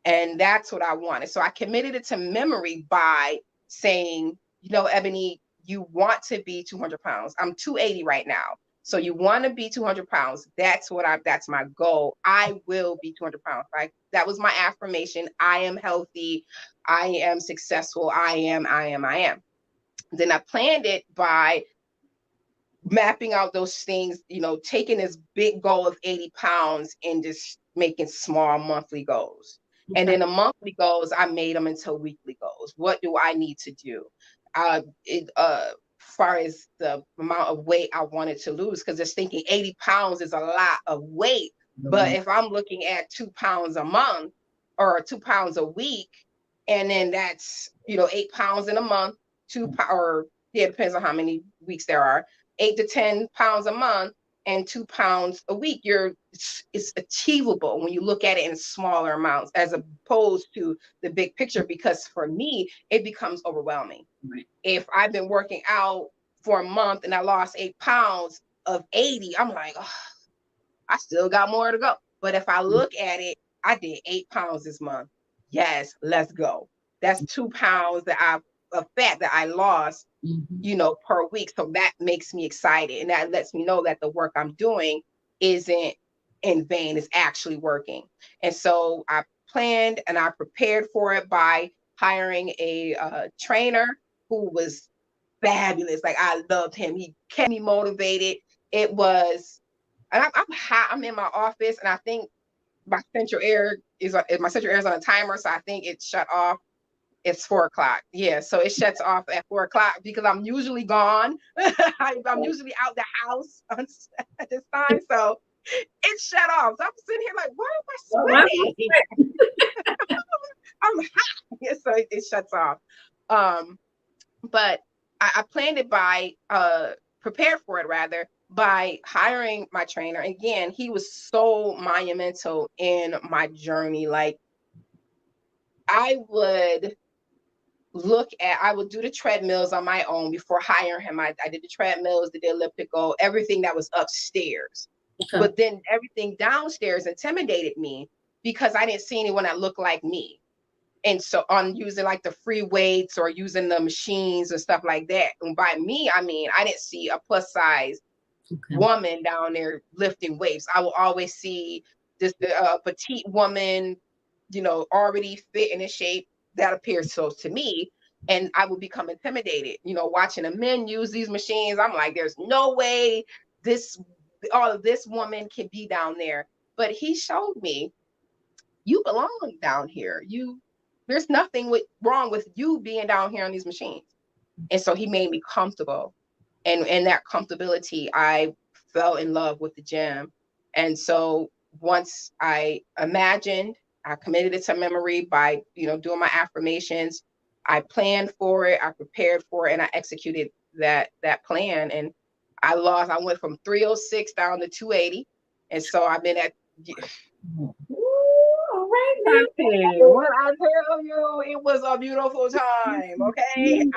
And that's what I wanted. So I committed it to memory by saying, Ebony, you want to be 200 pounds. I'm 280 right now. So you want to be 200 pounds. That's my goal. I will be 200 pounds. Right? That was my affirmation. I am healthy. I am successful. I am. Then I planned it by mapping out those things, taking this big goal of 80 pounds and just making small monthly goals. Okay. And then the monthly goals, I made them into weekly goals. What do I need to do? As far as the amount of weight I wanted to lose, because just thinking 80 pounds is a lot of weight. But if I'm looking at 2 pounds a month or 2 pounds a week, and then that's, 8 pounds in a month, it depends on how many weeks there are, 8 to 10 pounds a month and 2 pounds a week. It's achievable when you look at it in smaller amounts as opposed to the big picture, because for me, it becomes overwhelming. Right. If I've been working out for a month and I lost 8 pounds of 80, I'm like, oh, I still got more to go. But if I look at it, I did 8 pounds this month. Yes, let's go. That's 2 pounds of fat that I lost, per week. So that makes me excited. And that lets me know that the work I'm doing isn't in vain, it's actually working. And so I planned and I prepared for it by hiring a trainer who was fabulous. Like, I loved him. He kept me motivated. It was, and I'm hot. I'm in my office, and I think my central air is on a timer, so I think it shut off. It's 4 o'clock. Yeah, so it shuts off at 4 o'clock because I'm usually gone. I'm usually out the house at this time, so it shut off. So I'm sitting here like, why am I sweating? I'm hot. Yeah, so it shuts off. But I planned it by prepared for it rather by hiring my trainer. Again, he was so monumental in my journey. Like, I would do the treadmills on my own before hiring him. I did the treadmills, did the elliptical, everything that was upstairs. Okay. But then everything downstairs intimidated me because I didn't see anyone that looked like me. And so on using like the free weights or using the machines and stuff like that. And by me, I mean, I didn't see a plus size woman down there lifting weights. I will always see this petite woman, already fit and in shape. That appears so to me. And I would become intimidated, watching the men use these machines. I'm like, there's no way all of this woman can be down there. But he showed me, you belong down here. There's nothing wrong with you being down here on these machines. And so he made me comfortable. And in that comfortability, I fell in love with the gym. And so once I committed it to memory by, doing my affirmations. I planned for it, I prepared for it, and I executed that when I went from 306 down to 280. And so I've been at When I tell you, it was a beautiful time. Okay.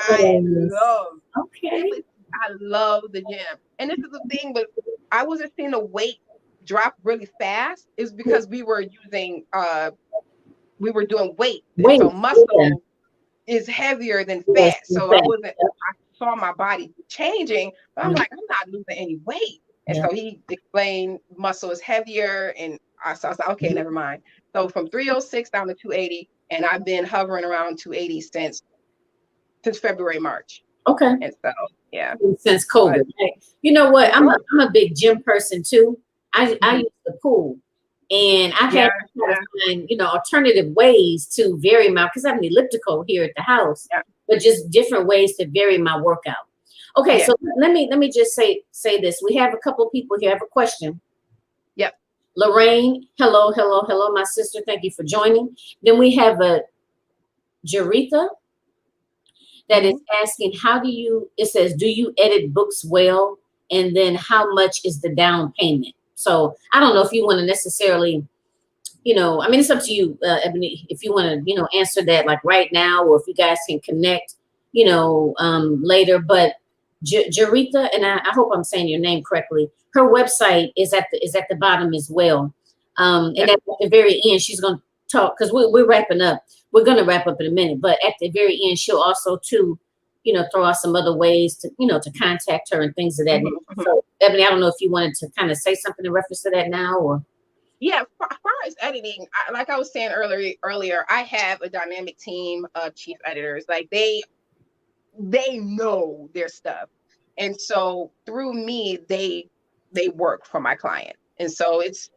I love the gym. And this is the thing, but I wasn't seeing the weight drop really fast. Is because we were doing weight. So muscle is heavier than fat. So I saw my body changing, but I'm like, I'm not losing any weight. And so he explained muscle is heavier, and I was like, okay, never mind. So from 306 down to 280, and I've been hovering around 280 since February, March. Okay. And so, yeah. Since COVID. You know what? I'm a big gym person too. I use the pool. And I've had to find, alternative ways to vary because I have an elliptical here at the house, but just different ways to vary my workout. Okay, so let me just say this. We have a couple of people here. I have a question. Yep. Lorraine, hello, my sister. Thank you for joining. Then we have a Jaretha that is asking, it says, do you edit books well? And then how much is the down payment? So I don't know if you want to necessarily, it's up to you, Ebony, if you want to, answer that like right now, or if you guys can connect, later. But Jaretha, and I hope I'm saying your name correctly, her website is at the bottom as well. And at the very end, she's going to talk, because we're wrapping up. We're going to wrap up in a minute, but at the very end, she'll also too, throw out some other ways to, to contact her and things of that nature. So, Ebony, I don't know if you wanted to kind of say something in reference to that now, or. Yeah, as far as editing, like I was saying earlier, I have a dynamic team of chief editors. Like they know their stuff, and so through me, they work for my client. And so it's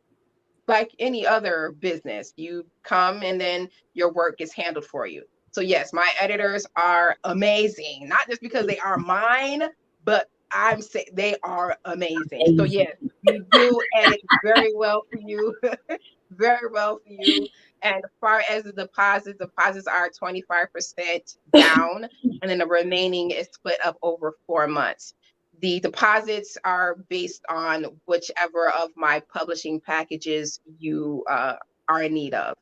like any other business. You come and then your work is handled for you. So yes, my editors are amazing, not just because they are mine, but I'm saying they are amazing. So yes, we do edit very well for you, very well for you. And as far as the deposits are 25% down, and then the remaining is split up over 4 months. The deposits are based on whichever of my publishing packages you are in need of.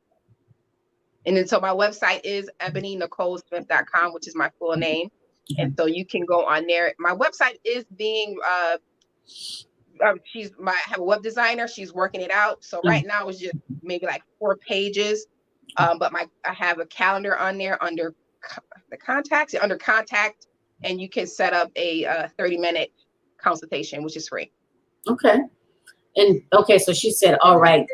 And then so my website is ebonynicolesmith.com, which is my full name. And so you can go on there. My website is being I have a web designer. She's working it out. So right now it's just maybe like 4 pages. But I have a calendar on there under the contacts, under contact, and you can set up a 30-minute consultation, which is free. Okay. And okay, so she said, all right,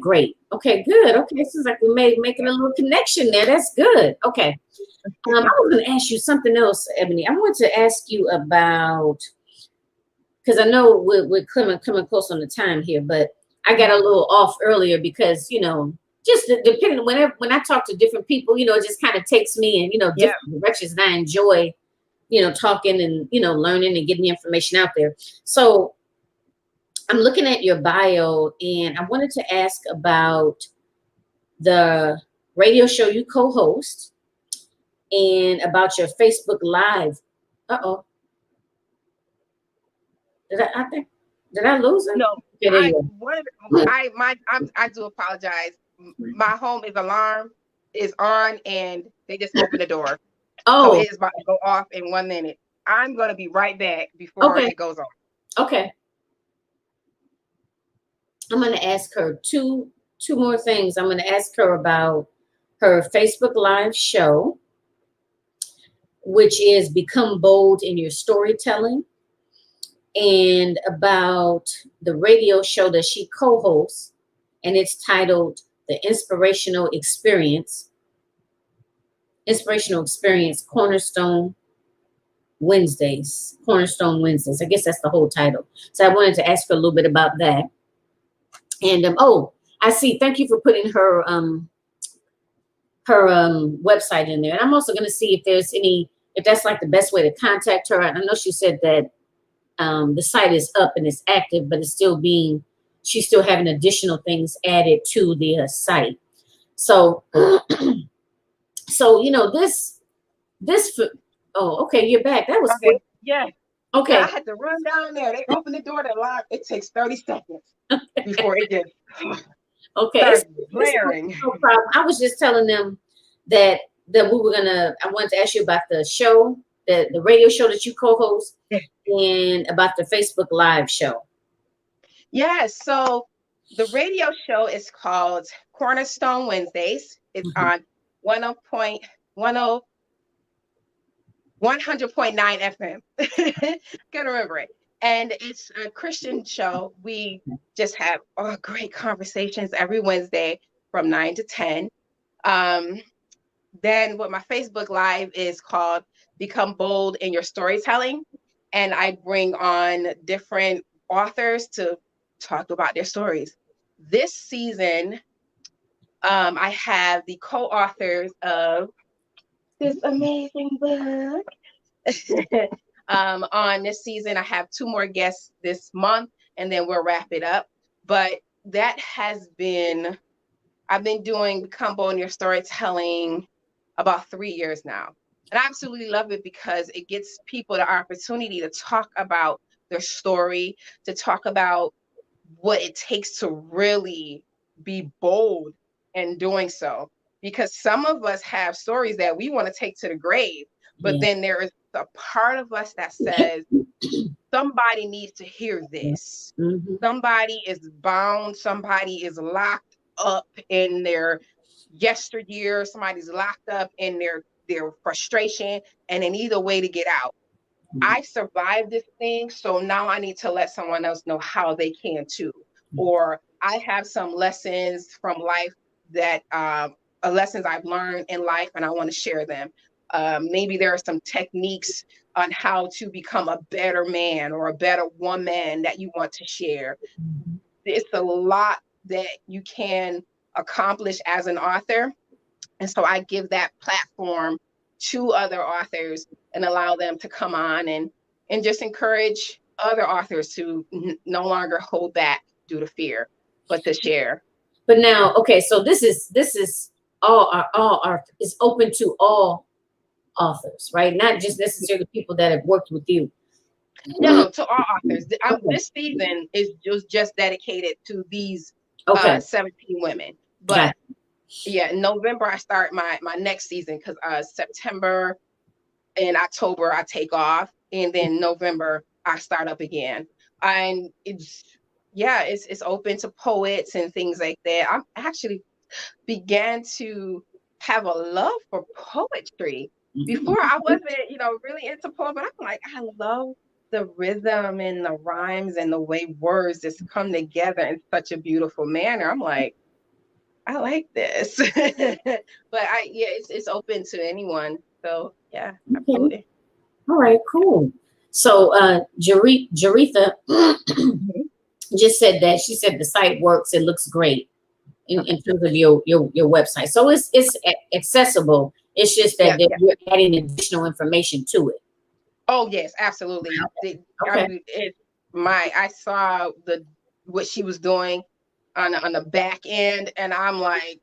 great. Okay, good. Okay, seems like we making a little connection there. That's good. Okay. I was going to ask you something else, Ebony. I want to ask you about, because I know we're coming close on the time here, but I got a little off earlier because, just depending when I talk to different people, it just kind of takes me in, different directions, and I enjoy, talking and, learning and getting the information out there. So I'm looking at your bio, and I wanted to ask about the radio show you co-host and about your Facebook Live. Uh-oh. Did I lose it? No. Okay, I do apologize. My home alarm is on, and they just opened the door. So it is about to go off in 1 minute. I'm going to be right back before it goes off. Okay. I'm going to ask her two more things. I'm going to ask her about her Facebook Live show, which is Become Bold in Your Storytelling, and about the radio show that she co-hosts, and it's titled The Inspirational Experience Cornerstone Wednesdays. I guess that's the whole title. So I wanted to ask her a little bit about that. And I see. Thank you for putting her website in there. And I'm also going to see if that's like the best way to contact her. I know she said that the site is up and it's active, but she's still having additional things added to the site. So, okay, you're back. That was quick. Yeah. Okay. I had to run down there. They opened the door to lock. It takes 30 seconds before it gets starts blaring. No problem. I was just telling them that I wanted to ask you about the show, the radio show that you co-host, and about the Facebook Live show. Yes. So the radio show is called Cornerstone Wednesdays. It's on 100.9 FM. Gotta remember it. And it's a Christian show. We just have great conversations every Wednesday from 9 to 10. Then what my Facebook Live is called Become Bold in Your Storytelling. And I bring on different authors to talk about their stories. This season, I have the co-authors of this amazing book. On this season, I have 2 more guests this month, and then we'll wrap it up. But that I've been doing Become Bold in Your Storytelling about 3 years now. And I absolutely love it because it gives people the opportunity to talk about their story, to talk about what it takes to really be bold in doing so. Because some of us have stories that we want to take to the grave, but then there is a part of us that says, somebody needs to hear this. Mm-hmm. Somebody is bound. Somebody is locked up in their yesteryear. Somebody's locked up in their frustration, and they need a way to get out. Mm-hmm. I survived this thing, so now I need to let someone else know how they can too. Mm-hmm. Or I have some lessons from life that lessons I've learned in life, and I want to share them. Maybe there are some techniques on how to become a better man or a better woman that you want to share. Mm-hmm. It's a lot that you can accomplish as an author. And so I give that platform to other authors and allow them to come on and just encourage other authors to no longer hold back due to fear, but to share. But now, okay, so this is is open to all authors, right? Not just necessarily people that have worked with you. No, to all authors. This season is just dedicated to these 17 women. But yeah, in November I start my next season, because September and October I take off, and then November I start up again. And it's open to poets and things like that. I'm actually began to have a love for poetry. Before I wasn't, really into poetry, but I'm like, I love the rhythm and the rhymes and the way words just come together in such a beautiful manner. I'm like, I like this. But it's open to anyone. So yeah, Okay. absolutely. All right, cool. So Jaretha just said that she said the site works, it looks great in terms of your website. So it's accessible. It's just that Yeah. you're adding additional information to it. Oh yes, absolutely. Okay. I saw what she was doing on the back end, and I'm like,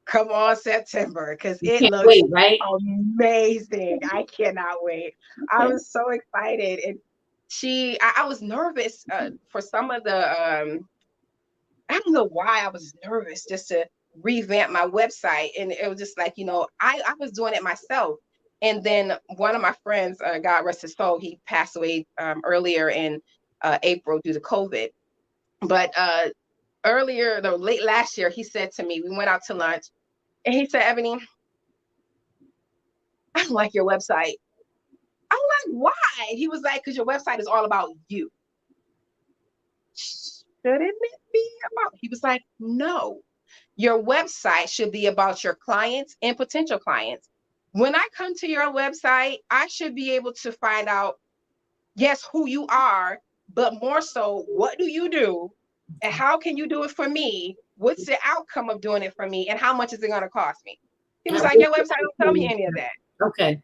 come on, September, because it Can't looks wait, right? amazing. I cannot wait. I Okay. was so excited. And I was nervous for some of the I don't know why I was nervous just to revamp my website. And it was just like, I was doing it myself. And then one of my friends, God rest his soul, he passed away earlier in April due to COVID. But late last year, he said to me, we went out to lunch, and he said, Ebony, I don't like your website. I'm like, why? He was like, because your website is all about you. Shouldn't it be about? He was like, no. Your website should be about your clients and potential clients. When I come to your website, I should be able to find out, yes, who you are, but more so, what do you do? And how can you do it for me? What's the outcome of doing it for me? And how much is it going to cost me? He was like, your website don't tell me any of that. Okay.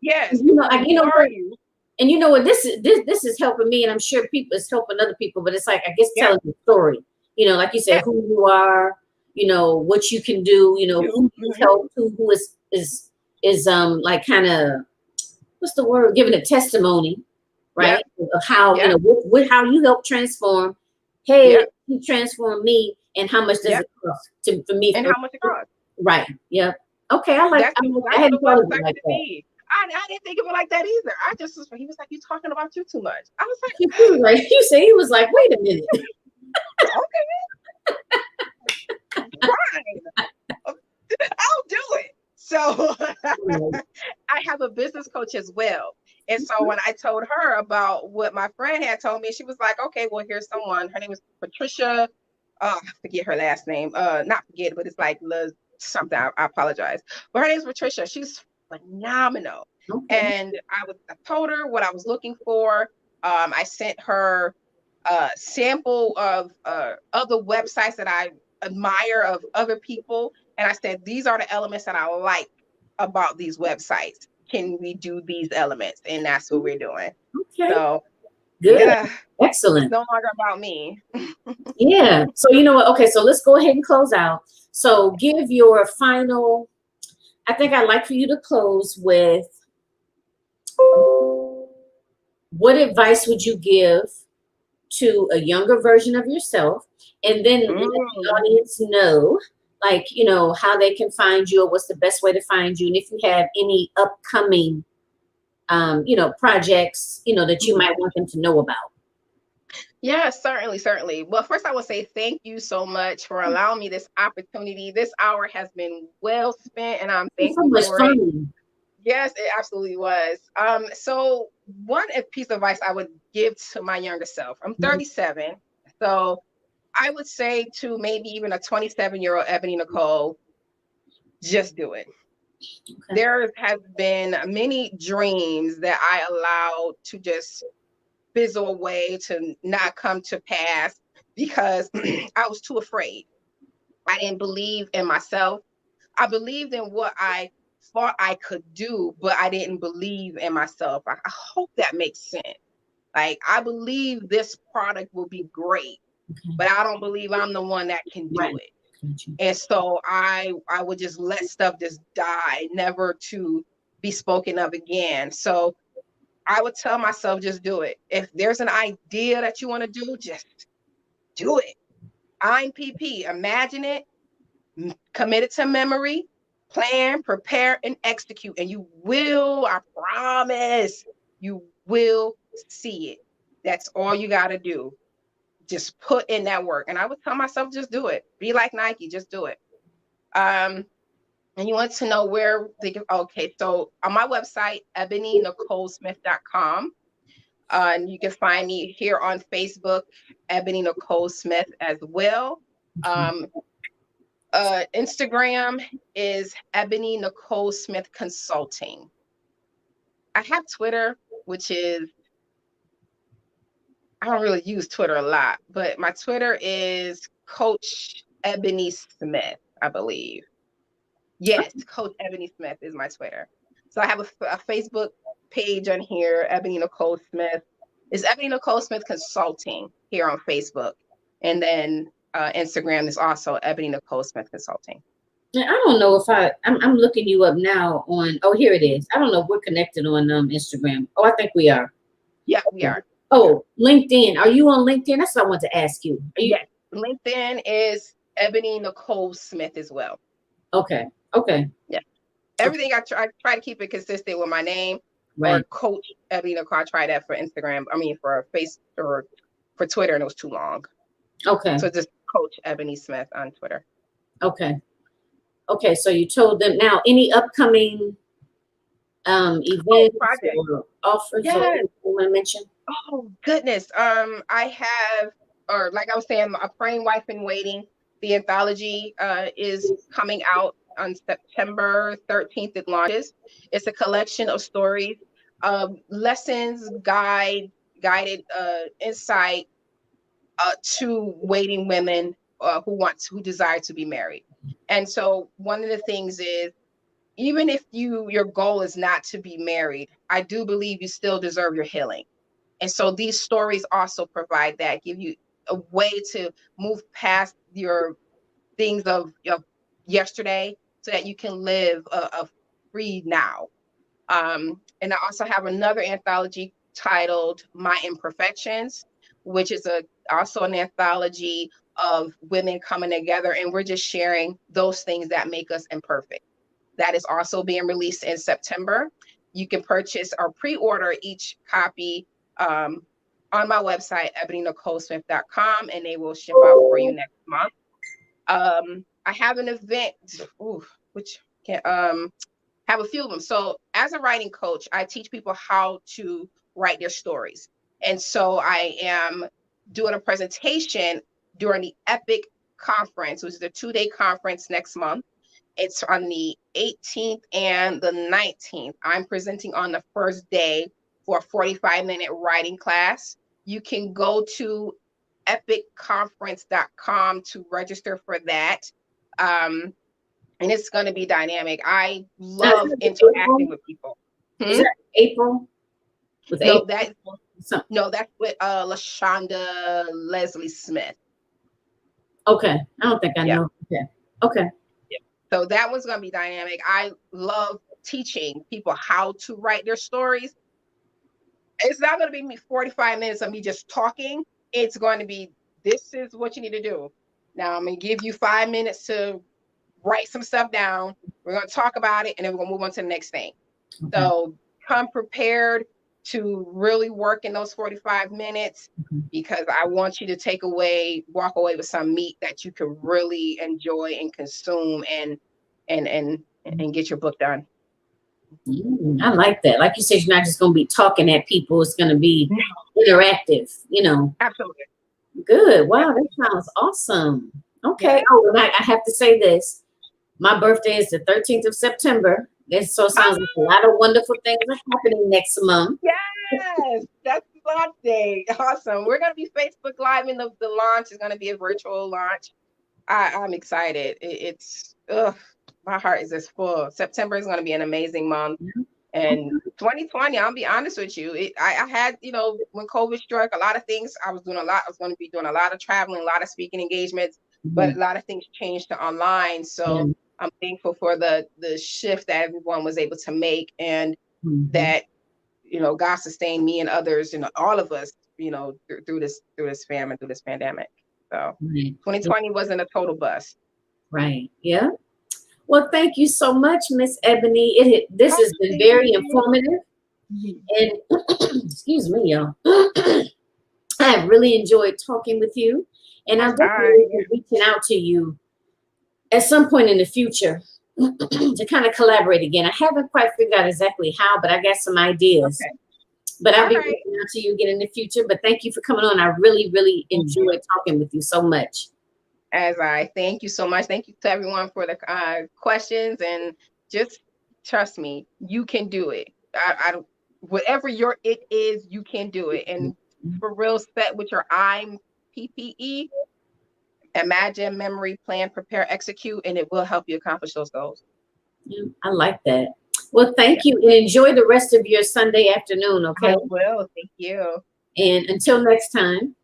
Yes. Who are what? you? And you know what? This is helping me, and I'm sure it's helping other people. But it's like, I guess, telling the story. Like you said, who you are. What you can do. Who you help. Who is like kind of, what's the word? Giving a testimony, right? Of how with how you help transform. Hey, you transform me, and how much does it cost for me? And how much it costs? Right. Yeah. Okay. I hadn't thought of it like that. I didn't think of it like that either. He was like, you talking about you too much. I was like, you say, he was like, wait a minute. Okay. Fine. I'll do it. So I have a business coach as well. And so when I told her about what my friend had told me, she was like, okay, well, here's someone. Her name is Patricia. I forget her last name. Not forget, but it's like Liz something. I apologize. But her name is Patricia. She's phenomenal. Okay. And I told her what I was looking for. I sent her a sample of other websites that I admire of other people. And I said, these are the elements that I like about these websites. Can we do these elements? And that's what we're doing. Okay. So good. Yeah, Excellent. it's no longer about me. Yeah. So you know what? Okay, so let's go ahead and close out. So give your final, I think I'd like for you to close with, what advice would you give to a younger version of yourself? And then let the audience know, like, how they can find you, or what's the best way to find you. And if you have any upcoming, projects, that you might want them to know about. Yeah, certainly. Well, first I will say thank you so much for allowing me this opportunity. This hour has been well spent, and I'm thankful for it. Yes, it absolutely was. So one piece of advice I would give to my younger self, I'm 37. So I would say to maybe even a 27-year-old Ebony Nicole, just do it. Okay. There has been many dreams that I allowed to just fizzle away, to not come to pass, because I was too afraid. I didn't believe in myself. I believed in what I thought I could do, but I didn't believe in myself. I hope that makes sense. Like, I believe this product will be great, but I don't believe I'm the one that can do it. And so I would just let stuff just die, never to be spoken of again. So I would tell myself, just do it. If there's an idea that you want to do, just do it. I'm PP. Imagine it, commit it to memory, plan, prepare, and execute. And you will, I promise, you will see it. That's all you got to do. Just put in that work. And I would tell myself, just do it. Be like Nike, just do it. And you want to know where okay, so on my website, ebonynicolesmith.com. And you can find me here on Facebook, Ebony Nicole Smith as well. Instagram is Ebony Nicole Smith Consulting. I have Twitter, which is, I don't really use Twitter a lot, but my Twitter is Coach Ebony Smith, I believe. Yes, Coach Ebony Smith is my Twitter. So I have a Facebook page on here, Ebony Nicole Smith. It's Ebony Nicole Smith Consulting here on Facebook. And then Instagram is also Ebony Nicole Smith Consulting. I don't know if I'm looking you up now on, oh, here it is. I don't know if we're connected on Instagram. Oh, I think we are. Yeah, we are. Oh, LinkedIn. Are you on LinkedIn? That's what I want to ask you. Yes, LinkedIn is Ebony Nicole Smith as well. Okay. Okay. Yeah. Everything I try to keep it consistent with my name, right? Or Coach Ebony Nicole. I tried that for Instagram. I mean, for for Twitter, and it was too long. Okay. So just Coach Ebony Smith on Twitter. Okay. Okay. So you told them now. Any upcoming events or offers yes. you want to mention? Oh goodness. I have, or like I was saying, A Praying Wife in Waiting. The anthology is coming out on September 13th. It launches. It's a collection of stories, lessons, guided insight to waiting women who desire to be married. And so one of the things is, even if your goal is not to be married, I do believe you still deserve your healing. And so these stories also provide that, give you a way to move past your things of yesterday so that you can live a free now. And I also have another anthology titled My Imperfections, which is also an anthology of women coming together, and we're just sharing those things that make us imperfect. That is also being released in September. You can purchase or pre-order each copy on my website, ebonynicolesmith.com, and they will ship out for you next month. I have an event, which can have a few of them. So as a writing coach, I teach people how to write their stories. And so I am doing a presentation during the EPIC conference, which is a 2-day conference next month. It's on the 18th and the 19th. I'm presenting on the first day for a 45-minute writing class. You can go to epicconference.com to register for that. And it's going to be dynamic. I love interacting with people. Is that April? That's with LaShonda Leslie Smith. Okay. I don't think I know. Okay. Yeah. So that one's going to be dynamic. I love teaching people how to write their stories. It's not going to be me 45 minutes of me just talking. It's going to be, this is what you need to do. Now I'm going to give you 5 minutes to write some stuff down. We're going to talk about it, and then we're going to move on to the next thing. Okay. So come prepared to really work in those 45 minutes, because I want you to walk away with some meat that you can really enjoy and consume and get your book done. I like that. Like you said, you're not just going to be talking at people. It's going to be interactive, Absolutely. Good. Wow, that sounds awesome. Okay. Yeah. Oh, and I have to say this. My birthday is the 13th of September. So it sounds like a lot of wonderful things are happening next month. Yes, that's launch day. Awesome. We're going to be Facebook Live, and the launch is going to be a virtual launch. I'm excited. My heart is just full. September is going to be an amazing month. And 2020, I'll be honest with you, I had, when COVID struck, a lot of things, I was going to be doing a lot of traveling, a lot of speaking engagements, but a lot of things changed to online. So I'm thankful for the shift that everyone was able to make, and that, God sustained me and others, all of us, through this famine, through this pandemic. So 2020 wasn't a total bust. Right. Yeah. Well, thank you so much, Miss Ebony. This has been very informative. And excuse me, y'all. I have really enjoyed talking with you, and I'll definitely be reaching out to you at some point in the future to kind of collaborate again. I haven't quite figured out exactly how, but I got some ideas. Okay. But I'll be reaching out to you again in the future. But thank you for coming on. I really, really enjoyed talking with you so much. As I thank you so much. Thank you to everyone for the questions, and just trust me, you can do it. Whatever your it is, you can do it. And for real, set with your PPE, imagine, memory, plan, prepare, execute, and it will help you accomplish those goals. Yeah, I like that. Well, thank you, and enjoy the rest of your Sunday afternoon, okay? I will. Thank you. And until next time.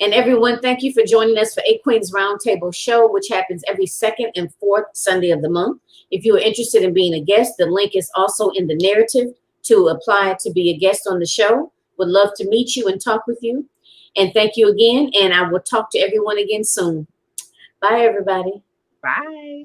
And everyone, thank you for joining us for A Queen's Roundtable Show, which happens every second and fourth Sunday of the month. If you are interested in being a guest, the link is also in the narrative to apply to be a guest on the show. Would love to meet you and talk with you. And thank you again. And I will talk to everyone again soon. Bye, everybody. Bye.